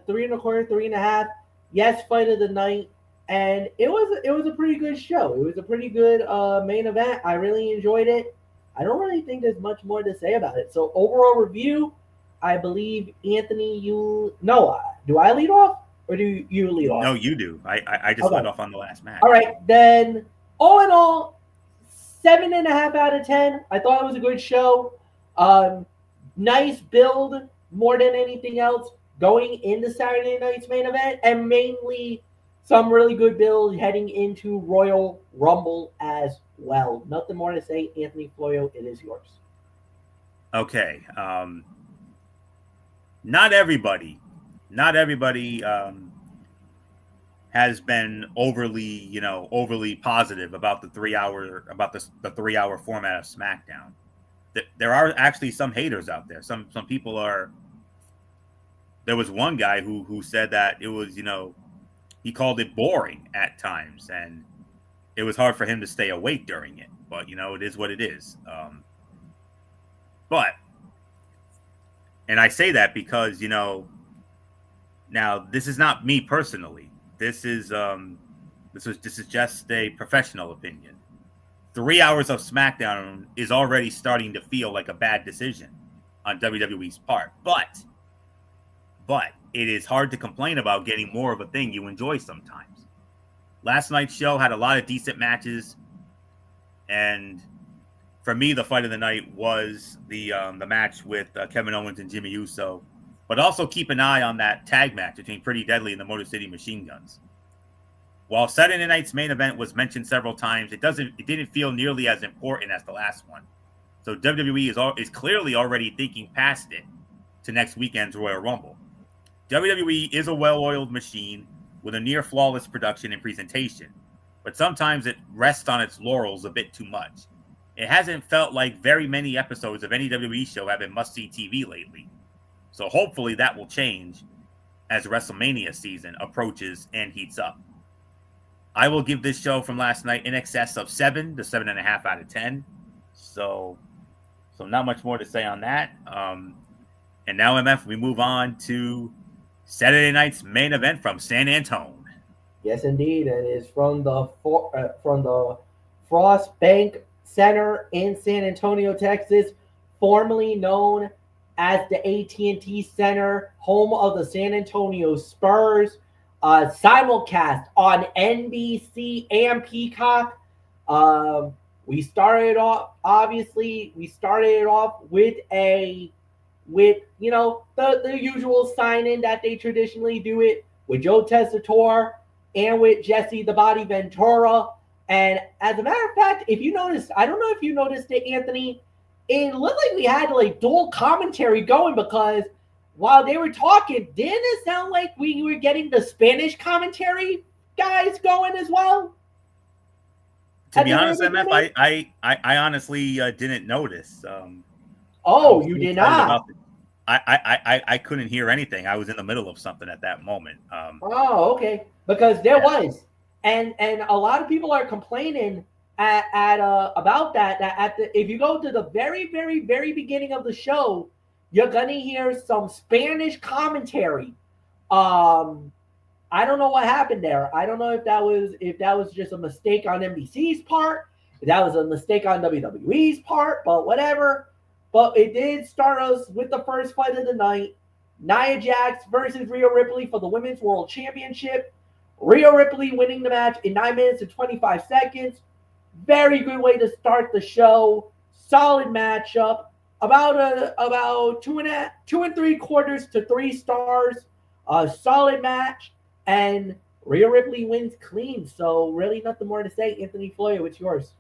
3 1/4, 3.5. Yes, fight of the night, and it was a pretty good show. It was a pretty good main event. I really enjoyed it. I don't really think there's much more to say about it. So overall review, I believe Anthony, you no, do I lead off or do you lead off? No, you do. I just Okay. let off on the last match. All right, then all in all, 7.5 out of 10. I thought it was a good show. Um, nice build more than anything else going into Saturday night's main event, and mainly some really good build heading into Royal Rumble as well. Nothing more to say, Anthony Floyo. It is yours. Okay. Not everybody has been overly positive about the 3 hour format of SmackDown. There are actually some haters out there. Some people are. There was one guy who said that it was, he called it boring at times, and it was hard for him to stay awake during it. But it is what it is. And I say that because now this is not me personally. This is just a professional opinion. 3 hours of SmackDown is already starting to feel like a bad decision on WWE's part, but it is hard to complain about getting more of a thing you enjoy sometimes. Last night's show had a lot of decent matches, and for me, the fight of the night was the match with Kevin Owens and Jimmy Uso, but also keep an eye on that tag match between Pretty Deadly and the Motor City Machine Guns. While Saturday night's main event was mentioned several times, it didn't feel nearly as important as the last one. So WWE is clearly already thinking past it to next weekend's Royal Rumble. WWE is a well-oiled machine with a near flawless production and presentation, but sometimes it rests on its laurels a bit too much. It hasn't felt like very many episodes of any WWE show have been must-see TV lately. So hopefully that will change as WrestleMania season approaches and heats up. I will give this show from last night in excess of 7 to 7.5 out of 10. So not much more to say on that. And now, MF, we move on to Saturday night's main event from San Antonio. Yes, indeed, and it's from the Frost Bank Center in San Antonio, Texas, formerly known as the AT&T Center, home of the San Antonio Spurs. Simulcast on NBC and Peacock. We started off with the usual sign-in that they traditionally do it with Joe Tessitore and with Jesse the Body Ventura. And as a matter of fact, if you noticed, I don't know if you noticed it, Anthony, it looked like we had like dual commentary going, because while they were talking, didn't it sound like we were getting the Spanish commentary guys going as well? To be honest, MF, I honestly didn't notice. You did not? I couldn't hear anything. I was in the middle of something at that moment. Okay. Because there was. And a lot of people are complaining about that. If you go to the very, very, very beginning of the show, you're gonna hear some Spanish commentary. I don't know what happened there. I don't know if that was just a mistake on NBC's part, if that was a mistake on WWE's part, but whatever. But it did start us with the first fight of the night: Nia Jax versus Rhea Ripley for the Women's World Championship. Rhea Ripley winning the match in 9 minutes and 25 seconds. Very good way to start the show. Solid matchup. About 2.75 to 3 stars. A solid match, and Rhea Ripley wins clean. So really nothing more to say. Anthony Floyo, it's yours.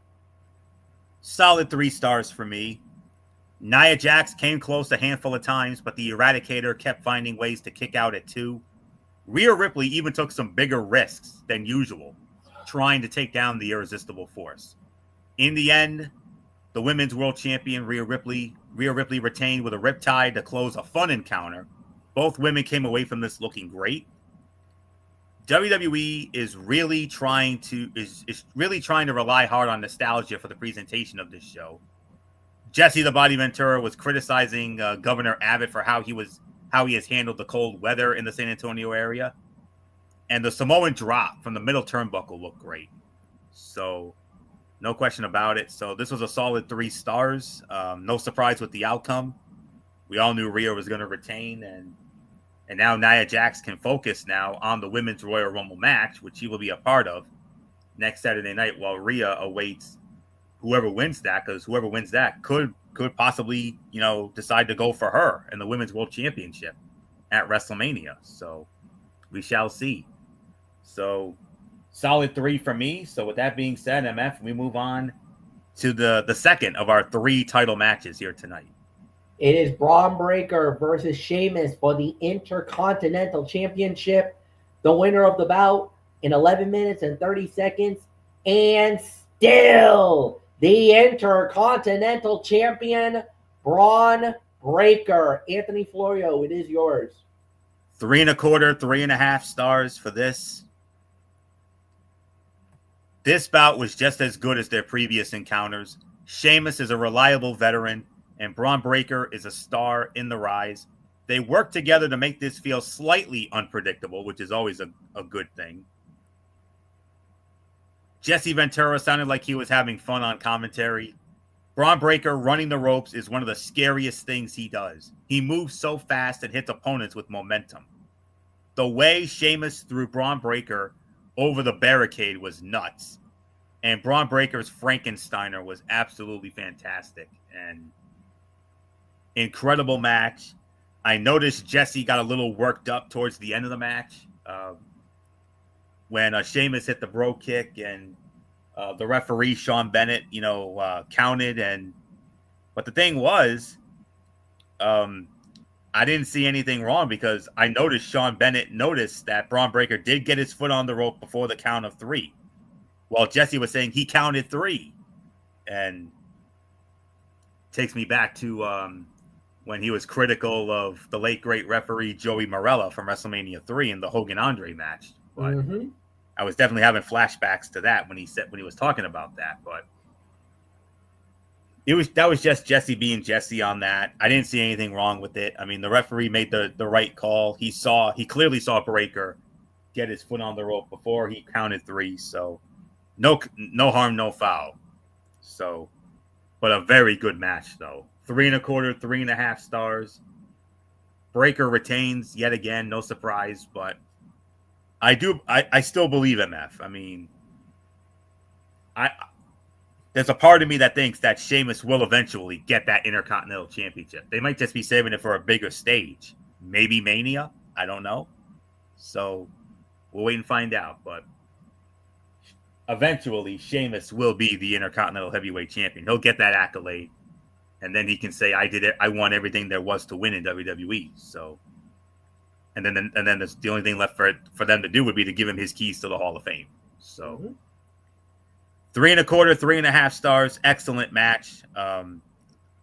Solid 3 stars for me. Nia Jax came close a handful of times, but the Eradicator kept finding ways to kick out at 2. Rhea Ripley even took some bigger risks than usual, trying to take down the Irresistible Force. In the end, the Women's World Champion Rhea Ripley retained with a riptide to close a fun encounter. Both women came away from this looking great. WWE is really trying to rely hard on nostalgia for the presentation of this show. Jesse the Body Ventura was criticizing Governor Abbott for how he has handled the cold weather in the San Antonio area. And the Samoan drop from the middle turnbuckle looked great. So no question about it. So this was a solid 3 stars. No surprise with the outcome. We all knew Rhea was going to retain, and now Nia Jax can focus now on the Women's Royal Rumble match, which she will be a part of next Saturday night, while Rhea awaits whoever wins that, because whoever wins that could possibly, decide to go for her in the Women's World Championship at WrestleMania. So we shall see. So solid 3 for me. So with that being said, MF, we move on to the second of our 3 title matches here tonight. It is Braun Breaker versus Sheamus for the Intercontinental Championship. The winner of the bout in 11 minutes and 30 seconds. And still the Intercontinental Champion, Braun Breaker. Anthony Florio, it is yours. 3 1/4, 3.5 stars for this. This bout was just as good as their previous encounters. Sheamus is a reliable veteran, and Braun Breaker is a star in the rise. They work together to make this feel slightly unpredictable, which is always a good thing. Jesse Ventura sounded like he was having fun on commentary. Braun Breaker running the ropes is one of the scariest things he does. He moves so fast and hits opponents with momentum. The way Sheamus threw Braun Breaker over the barricade was nuts. And Braun Breaker's Frankensteiner was absolutely fantastic. And incredible match. I noticed Jesse got a little worked up towards the end of the match when Sheamus hit the bro kick and the referee, Sean Bennett, counted. But the thing was, I didn't see anything wrong because I noticed Sean Bennett noticed that Braun Breaker did get his foot on the rope before the count of 3. While Jesse was saying he counted 3. And takes me back to when he was critical of the late, great referee Joey Marella from WrestleMania 3 in the Hogan-Andre match. But I was definitely having flashbacks to that when he was talking about that. But that was just Jesse being Jesse on that. I didn't see anything wrong with it. I mean, the referee made the right call. He clearly saw Breaker get his foot on the rope before he counted 3. So no harm, no foul. So, but a very good match though. 3 1/4, 3.5 stars. Breaker retains yet again, no surprise, but I still believe MF. I mean, there's a part of me that thinks that Sheamus will eventually get that Intercontinental Championship. They might just be saving it for a bigger stage. Maybe Mania. I don't know. So we'll wait and find out. But eventually, Sheamus will be the Intercontinental Heavyweight Champion. He'll get that accolade. And then he can say, I did it. I won everything there was to win in WWE. So, and then the only thing left for them to do would be to give him his keys to the Hall of Fame. So 3 1/4, 3.5 stars. Excellent match.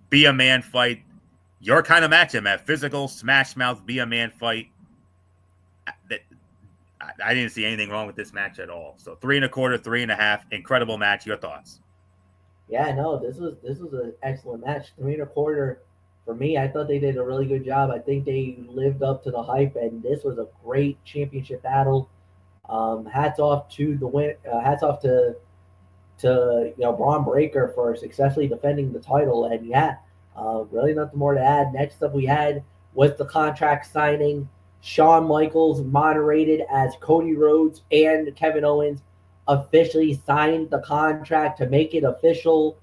Be a man fight. Your kind of match, MF. Physical, smash mouth, be a man fight. I didn't see anything wrong with this match at all. So 3 1/4, 3.5. Incredible match. Your thoughts? Yeah, no, this was an excellent match. 3 1/4 for me. I thought they did a really good job. I think they lived up to the hype, and this was a great championship battle. Hats off to the win. Hats off to Braun Breaker for successfully defending the title. And really nothing more to add. Next up we had was the contract signing. Shawn Michaels moderated as Cody Rhodes and Kevin Owens officially signed the contract to make it official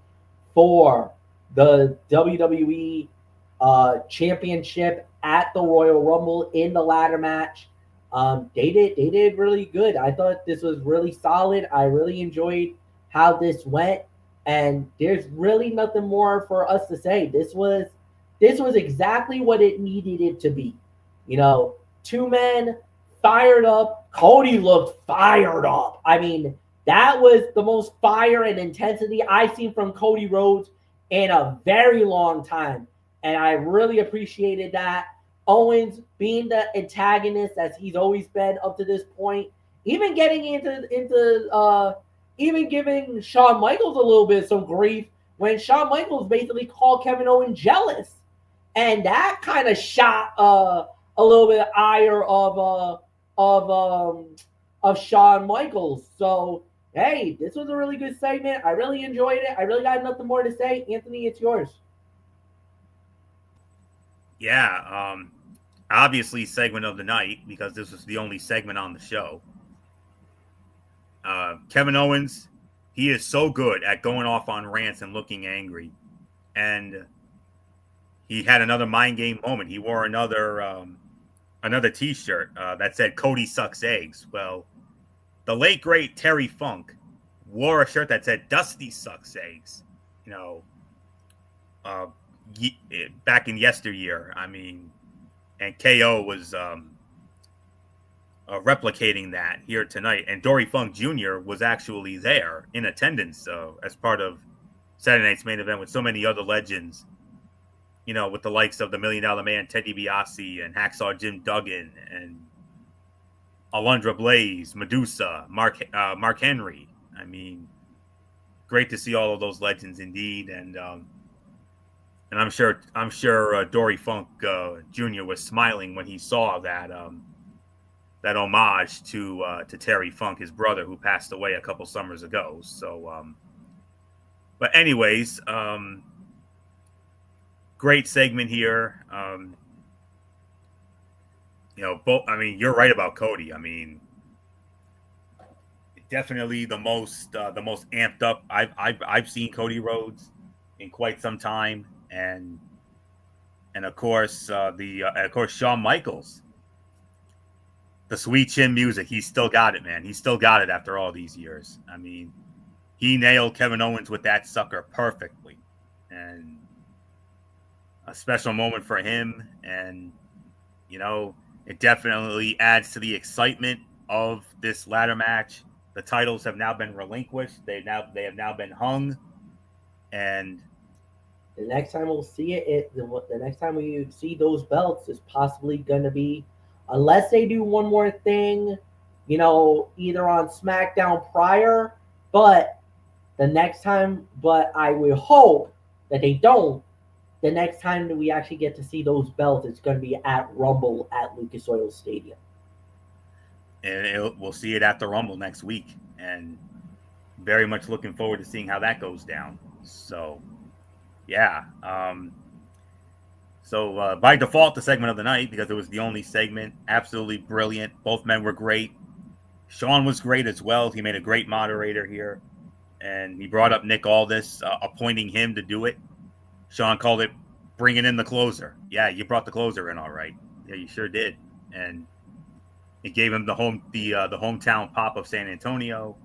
for the WWE Championship at the Royal Rumble in the ladder match. They did really good. I thought this was really solid. I really enjoyed how this went, and there's really nothing more for us to say. This was exactly what it needed it to be. 2 men fired up. Cody looked fired up. I mean, that was the most fire and intensity I've seen from Cody Rhodes in a very long time. And I really appreciated that. Owens being the antagonist as he's always been up to this point, even getting into even giving Shawn Michaels a little bit some grief when Shawn Michaels basically called Kevin Owens jealous, and that kind of shot a little bit of ire of Shawn Michaels. So hey, this was a really good segment. I really enjoyed it. I really got nothing more to say. Anthony, it's yours. Yeah, obviously segment of the night because this was the only segment on the show. Kevin Owens, he is so good at going off on rants and looking angry, and he had another mind game moment. He wore another T-shirt that said "Cody sucks eggs." Well, the late great Terry Funk wore a shirt that said "Dusty sucks eggs." You know, uh, back in yesteryear. I mean, and KO was replicating that here tonight. And Dory Funk Jr. was actually there in attendance as part of Saturday night's main event with so many other legends. You know, with the likes of the $1 Million Man, Ted DiBiase, and Hacksaw Jim Duggan, and Alundra Blaze, Medusa, Mark Henry. I mean, great to see all of those legends indeed, and I'm sure Dory Funk Jr. was smiling when he saw that that homage to Terry Funk, his brother, who passed away a couple summers ago. So, but anyways, great segment here. You know, I mean, you're right about Cody. I mean, definitely the most amped up I've seen Cody Rhodes in quite some time, and of course of course Shawn Michaels, the sweet chin music. He's still got it, man. He's still got it after all these years. I mean, he nailed Kevin Owens with that sucker perfectly, and a special moment for him. And you know, it definitely adds to the excitement of this ladder match. The titles have now been relinquished. They have now been hung, and the next time we'll see the next time we see those belts is possibly going to be, unless they do one more thing, you know, either on SmackDown prior, but the next time, but I will hope that they don't. The next time that we actually get to see those belts, it's going to be at Rumble at Lucas Oil Stadium. And we'll see it at the Rumble next week, and very much looking forward to seeing how that goes down. So, yeah. So by default, the segment of the night, because it was the only segment, absolutely brilliant. Both men were great. Shawn was great as well. He made a great moderator here, and he brought up Nick Aldis, appointing him to do it. Shawn called it bringing in the closer. Yeah, you brought the closer in, all right. Yeah, you sure did. And it gave him the hometown pop of San Antonio,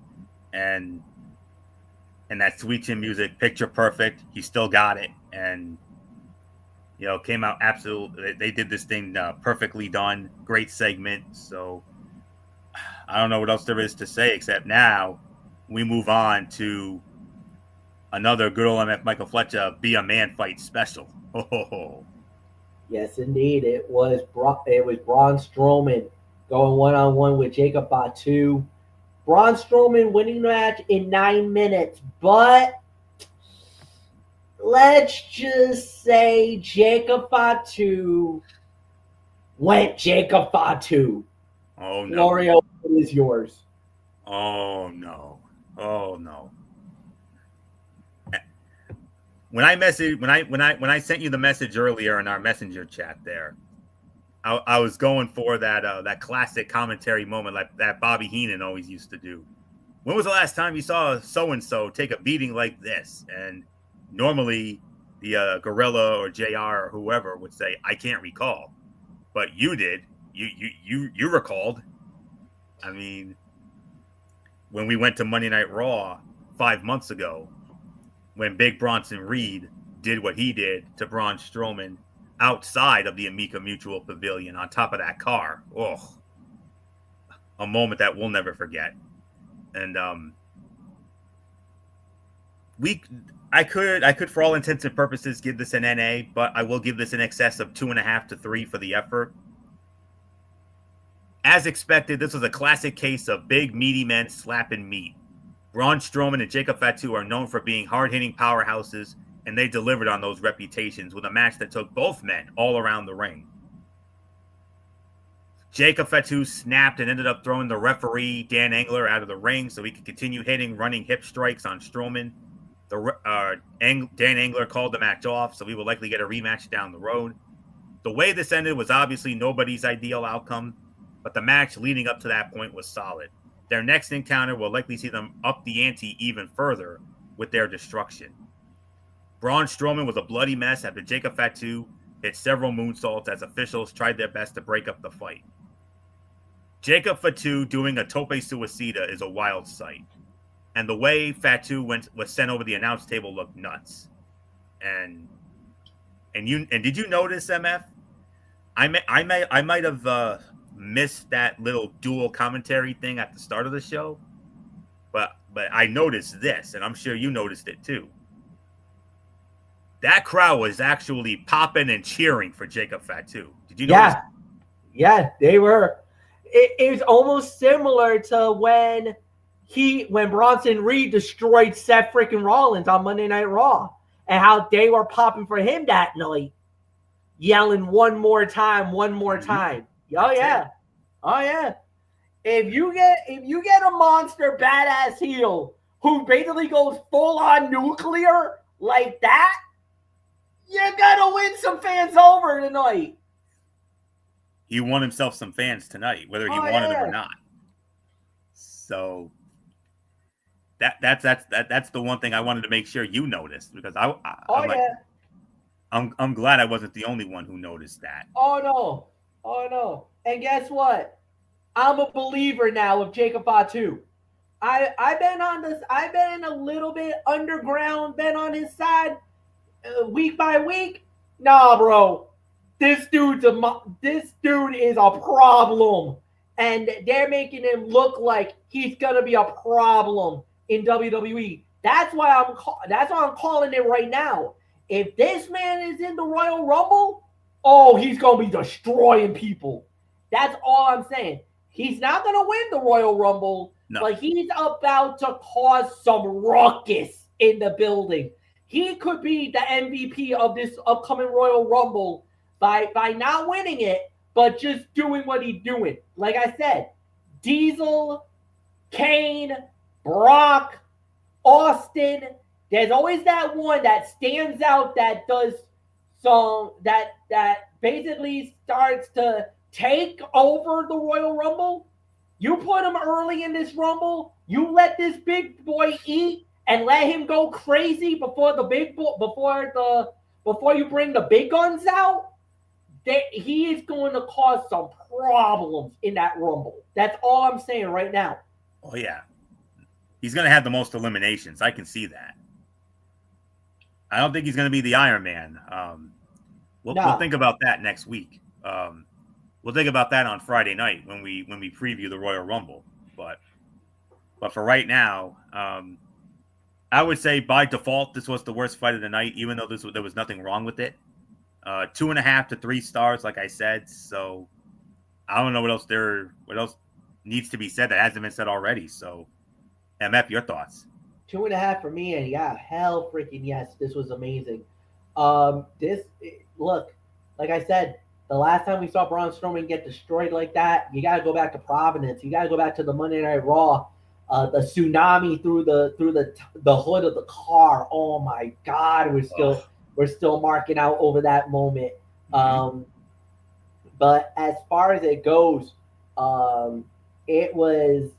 and that sweet chin music, picture perfect. He still got it, and you know, came out absolutely. They did this thing perfectly done. Great segment. So I don't know what else there is to say except now we move on to another good old MF Michael Fletcher Be a Man fight special. Oh. Yes, indeed. It was Braun Strowman going one-on-one with Jacob Fatu. Braun Strowman winning the match in 9 minutes, but let's just say Jacob Fatu went Jacob Fatu. Oh no. Florio, it is yours. Oh no. Oh no. When I sent you the message earlier in our messenger chat there, I was going for that classic commentary moment like that Bobby Heenan always used to do. When was the last time you saw so and so take a beating like this? And normally the Gorilla or JR or whoever would say, I can't recall, but you did. You recalled. I mean, when we went to Monday Night Raw 5 months ago, when Big Bronson Reed did what he did to Braun Strowman outside of the Amica Mutual Pavilion on top of that car. Oh, a moment that we'll never forget. And I could for all intents and purposes give this an NA, but I will give this an excess of 2.5 to 3 for the effort. As expected, this was a classic case of big meaty men slapping meat. Braun Strowman and Jacob Fatu are known for being hard-hitting powerhouses, and they delivered on those reputations with a match that took both men all around the ring. Jacob Fatu snapped and ended up throwing the referee, Dan Engler, out of the ring so he could continue hitting running hip strikes on Strowman. Dan Engler called the match off, so we will likely get a rematch down the road. The way this ended was obviously nobody's ideal outcome, but the match leading up to that point was solid. Their next encounter will likely see them up the ante even further with their destruction. Braun Strowman was a bloody mess after Jacob Fatu hit several moonsaults as officials tried their best to break up the fight. Jacob Fatu doing a tope suicida is a wild sight. And the way Fatu was sent over the announce table looked nuts. And did you notice, MF? I might have missed that little dual commentary thing at the start of the show, but I noticed this, and I'm sure you noticed it too. That crowd was actually popping and cheering for Jacob Fatu. Did you notice? Yeah, they were. It was almost similar to when Bronson Reed destroyed Seth freaking Rollins on Monday Night Raw, and how they were popping for him that night, yelling one more time. Oh yeah. If you get a monster badass heel who basically goes full on nuclear like that, you're gonna win some fans over tonight. He won himself some fans tonight, whether he wanted them or not. So that's the one thing I wanted to make sure you noticed, because I'm glad I wasn't the only one who noticed that. Oh no. And guess what? I'm a believer now of Jacob Fatu. I've been a little bit underground, been on his side week by week. Nah, bro. This dude is a problem, and they're making him look like he's gonna be a problem in WWE. That's why I'm calling it right now. If this man is in the Royal Rumble, he's gonna be destroying people. That's all I'm saying. He's not gonna win the Royal Rumble, but he's about to cause some ruckus in the building. He could be the MVP of this upcoming Royal Rumble by not winning it, but just doing what he's doing. Like I said, Diesel, Kane, Brock, Austin. There's always that one that stands out that does that basically starts to take over the Royal Rumble. You put him early in this Rumble. You let this big boy eat and let him go crazy before you bring the big guns out. He is going to cause some problems in that Rumble. That's all I'm saying right now. Oh, yeah. He's going to have the most eliminations. I can see that. I don't think he's going to be the Iron Man. We'll think about that next week. We'll think about that on Friday night when we preview the Royal Rumble. But for right now, I would say by default this was the worst fight of the night, even though there was nothing wrong with it. 2.5 to 3 stars, like I said. So I don't know what else needs to be said that hasn't been said already. So, MF, your thoughts? 2.5 for me, and yeah, hell freaking yes, this was amazing. Look, like I said, the last time we saw Braun Strowman get destroyed like that, you got to go back to Providence. You got to go back to the Monday Night Raw, the tsunami through the hood of the car. Oh my God, we're still marking out over that moment. But as far as it goes, it was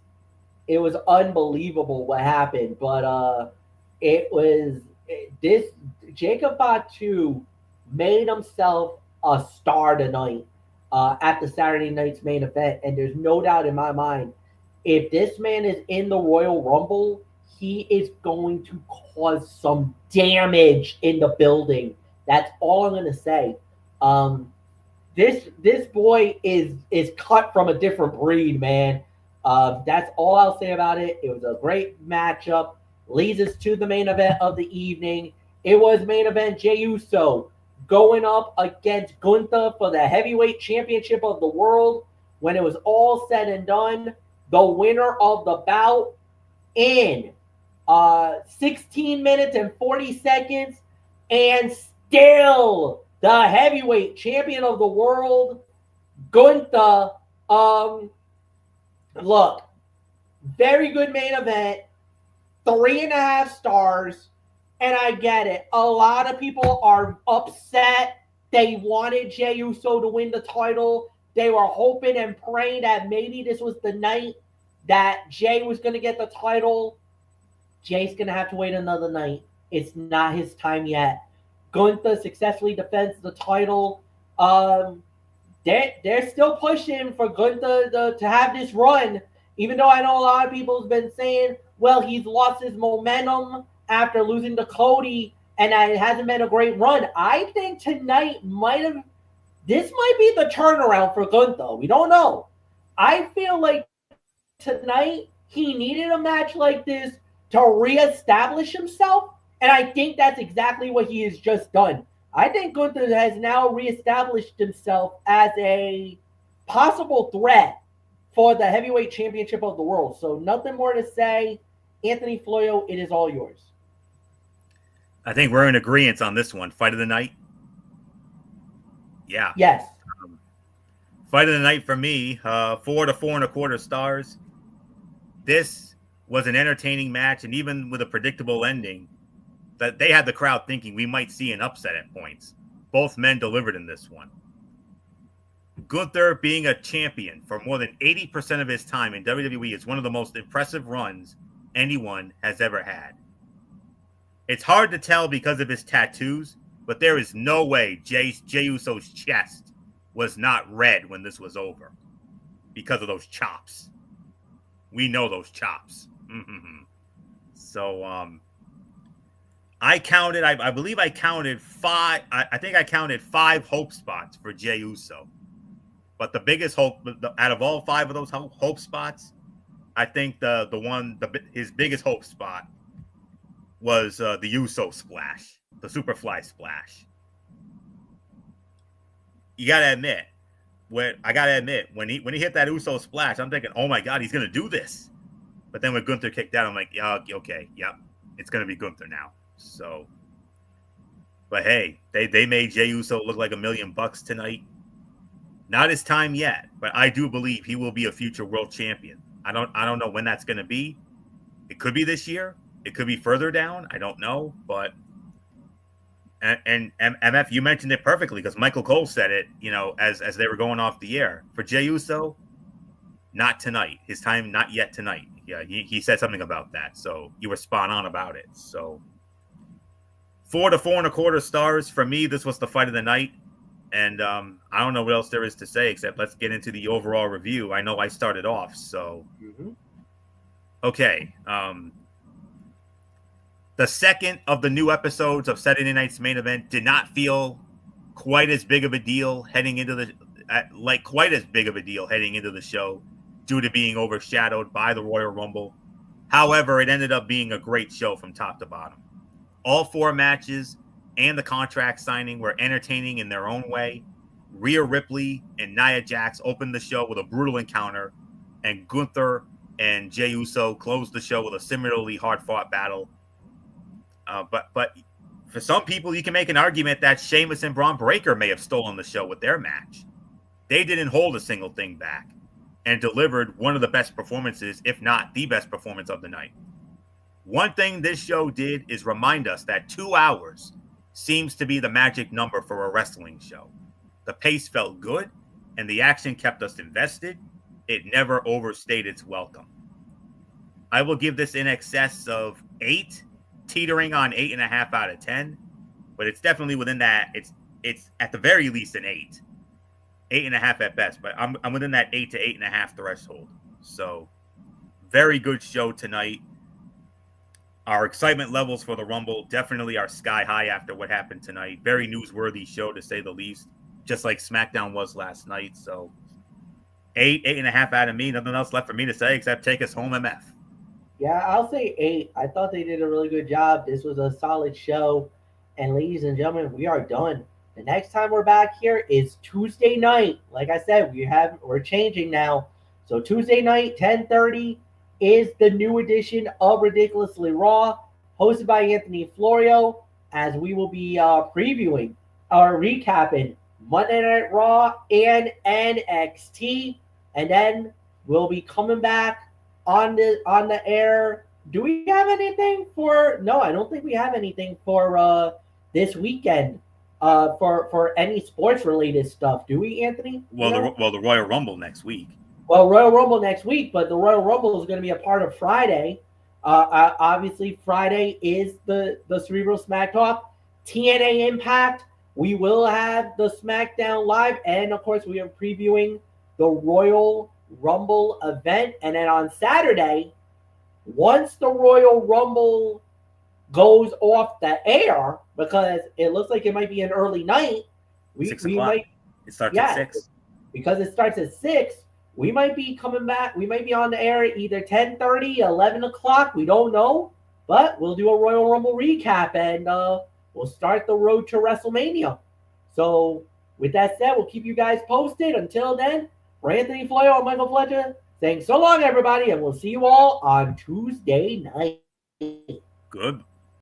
unbelievable what happened. But Jacob Fatu made himself a star tonight at the Saturday night's main event, and there's no doubt in my mind, if this man is in the Royal Rumble, he is going to cause some damage in the building. That's all I'm going to say. This boy is cut from a different breed, man. That's all I'll say about it. It was a great matchup. Leads us to the main event of the evening. It was main event Jey Uso going up against Gunther for the heavyweight championship of the world. When it was all said and done, the winner of the bout in 16 minutes and 40 seconds, and still the heavyweight champion of the world, Gunther. Um, Look, very good main event, 3.5 stars, and I get it. A lot of people are upset. They wanted Jey Uso to win the title. They were hoping and praying that maybe this was the night that Jey was going to get the title. Jay's going to have to wait another night. It's not his time yet. Gunther successfully defends the title. They're still pushing for Gunther to have this run, even though I know a lot of people have been saying, well, he's lost his momentum after losing to Cody, and that it hasn't been a great run. I think tonight this might be the turnaround for Gunther. We don't know. I feel like tonight he needed a match like this to reestablish himself, and I think that's exactly what he has just done. I think Gunther has now reestablished himself as a possible threat for the heavyweight championship of the world. So nothing more to say. Anthony Floyo, it is all yours. I think we're in agreement on this one. Fight of the night. Yeah. Yes. Fight of the night for me, 4 to 4.25 stars. This was an entertaining match, and even with a predictable ending, that they had the crowd thinking we might see an upset at points. Both men delivered in this one. Gunther being a champion for more than 80% of his time in WWE is one of the most impressive runs anyone has ever had. It's hard to tell because of his tattoos, but there is no way Jey Uso's chest was not red when this was over because of those chops. We know those chops. Mm-hmm. So, I counted, I believe I counted 5. I think I counted 5 hope spots for Jey Uso. But the biggest hope out of all 5 of those hope spots, I think his biggest hope spot was the Uso splash, the Superfly splash. You gotta admit, when he hit that Uso splash, I'm thinking, oh my God, he's gonna do this. But then when Gunther kicked out, I'm like, yeah, okay, yep, it's gonna be Gunther now. So, but hey, they made Jey Uso look like $1 million tonight. Not his time yet, but I do believe he will be a future world champion. I don't know when that's going to be. It could be this year. It could be further down. I don't know, but and MF, you mentioned it perfectly because Michael Cole said it, as they were going off the air. For Jey Uso, not tonight. His time not yet tonight. Yeah, he said something about that. So you were spot on about it. So 4 to 4.25 stars for me. This was the fight of the night. And I don't know what else there is to say except let's get into the overall review. I know I started off, so okay. The second of the new episodes of Saturday Night's Main Event did not feel quite as big of a deal heading into the show due to being overshadowed by the Royal Rumble. However, it ended up being a great show from top to bottom. All 4 matches and the contract signing were entertaining in their own way. Rhea Ripley and Nia Jax opened the show with a brutal encounter, and Gunther and Jey Uso closed the show with a similarly hard-fought battle. But for some people, you can make an argument that Sheamus and Braun Breaker may have stolen the show with their match. They didn't hold a single thing back and delivered one of the best performances, if not the best performance of the night. One thing this show did is remind us that 2 hours seems to be the magic number for a wrestling show. The pace felt good, and the action kept us invested. It never overstayed its welcome. I will give this in excess of 8, teetering on 8.5 out of 10, but it's definitely within that. It's at the very least an 8, 8.5 at best, but I'm within that 8 to 8.5 threshold. So, very good show tonight. Our excitement levels for the Rumble definitely are sky high after what happened tonight. Very newsworthy show, to say the least, just like SmackDown was last night. So 8.5 out of me. Nothing else left for me to say except take us home, MF. Yeah, I'll say 8. I thought they did a really good job. This was a solid show. And ladies and gentlemen, we are done. The next time we're back here is Tuesday night. Like I said, we're changing now. So Tuesday night, 10:30. is the new edition of Ridiculously Raw, hosted by Anthony Florio, as we will be previewing or recapping Monday Night Raw and NXT, and then we'll be coming back on the air. Do we have anything for? No, I don't think we have anything for this weekend for any sports related stuff. Do we, Anthony? Well, the Royal Rumble next week. Well, Royal Rumble next week, but the Royal Rumble is going to be a part of Friday. Obviously, Friday is the Cerebral Smack Talk. TNA Impact, we will have the SmackDown Live, and of course, we are previewing the Royal Rumble event. And then on Saturday, once the Royal Rumble goes off the air, because it looks like it might be an early night, 6 o'clock. It starts at 6. Because it starts at 6, we might be coming back. We might be on the air at either 10:30, 11 o'clock. We don't know. But we'll do a Royal Rumble recap, and we'll start the road to WrestleMania. So with that said, we'll keep you guys posted. Until then, for Anthony Floyo and Michael Fletcher, saying so long, everybody, and we'll see you all on Tuesday night. Good.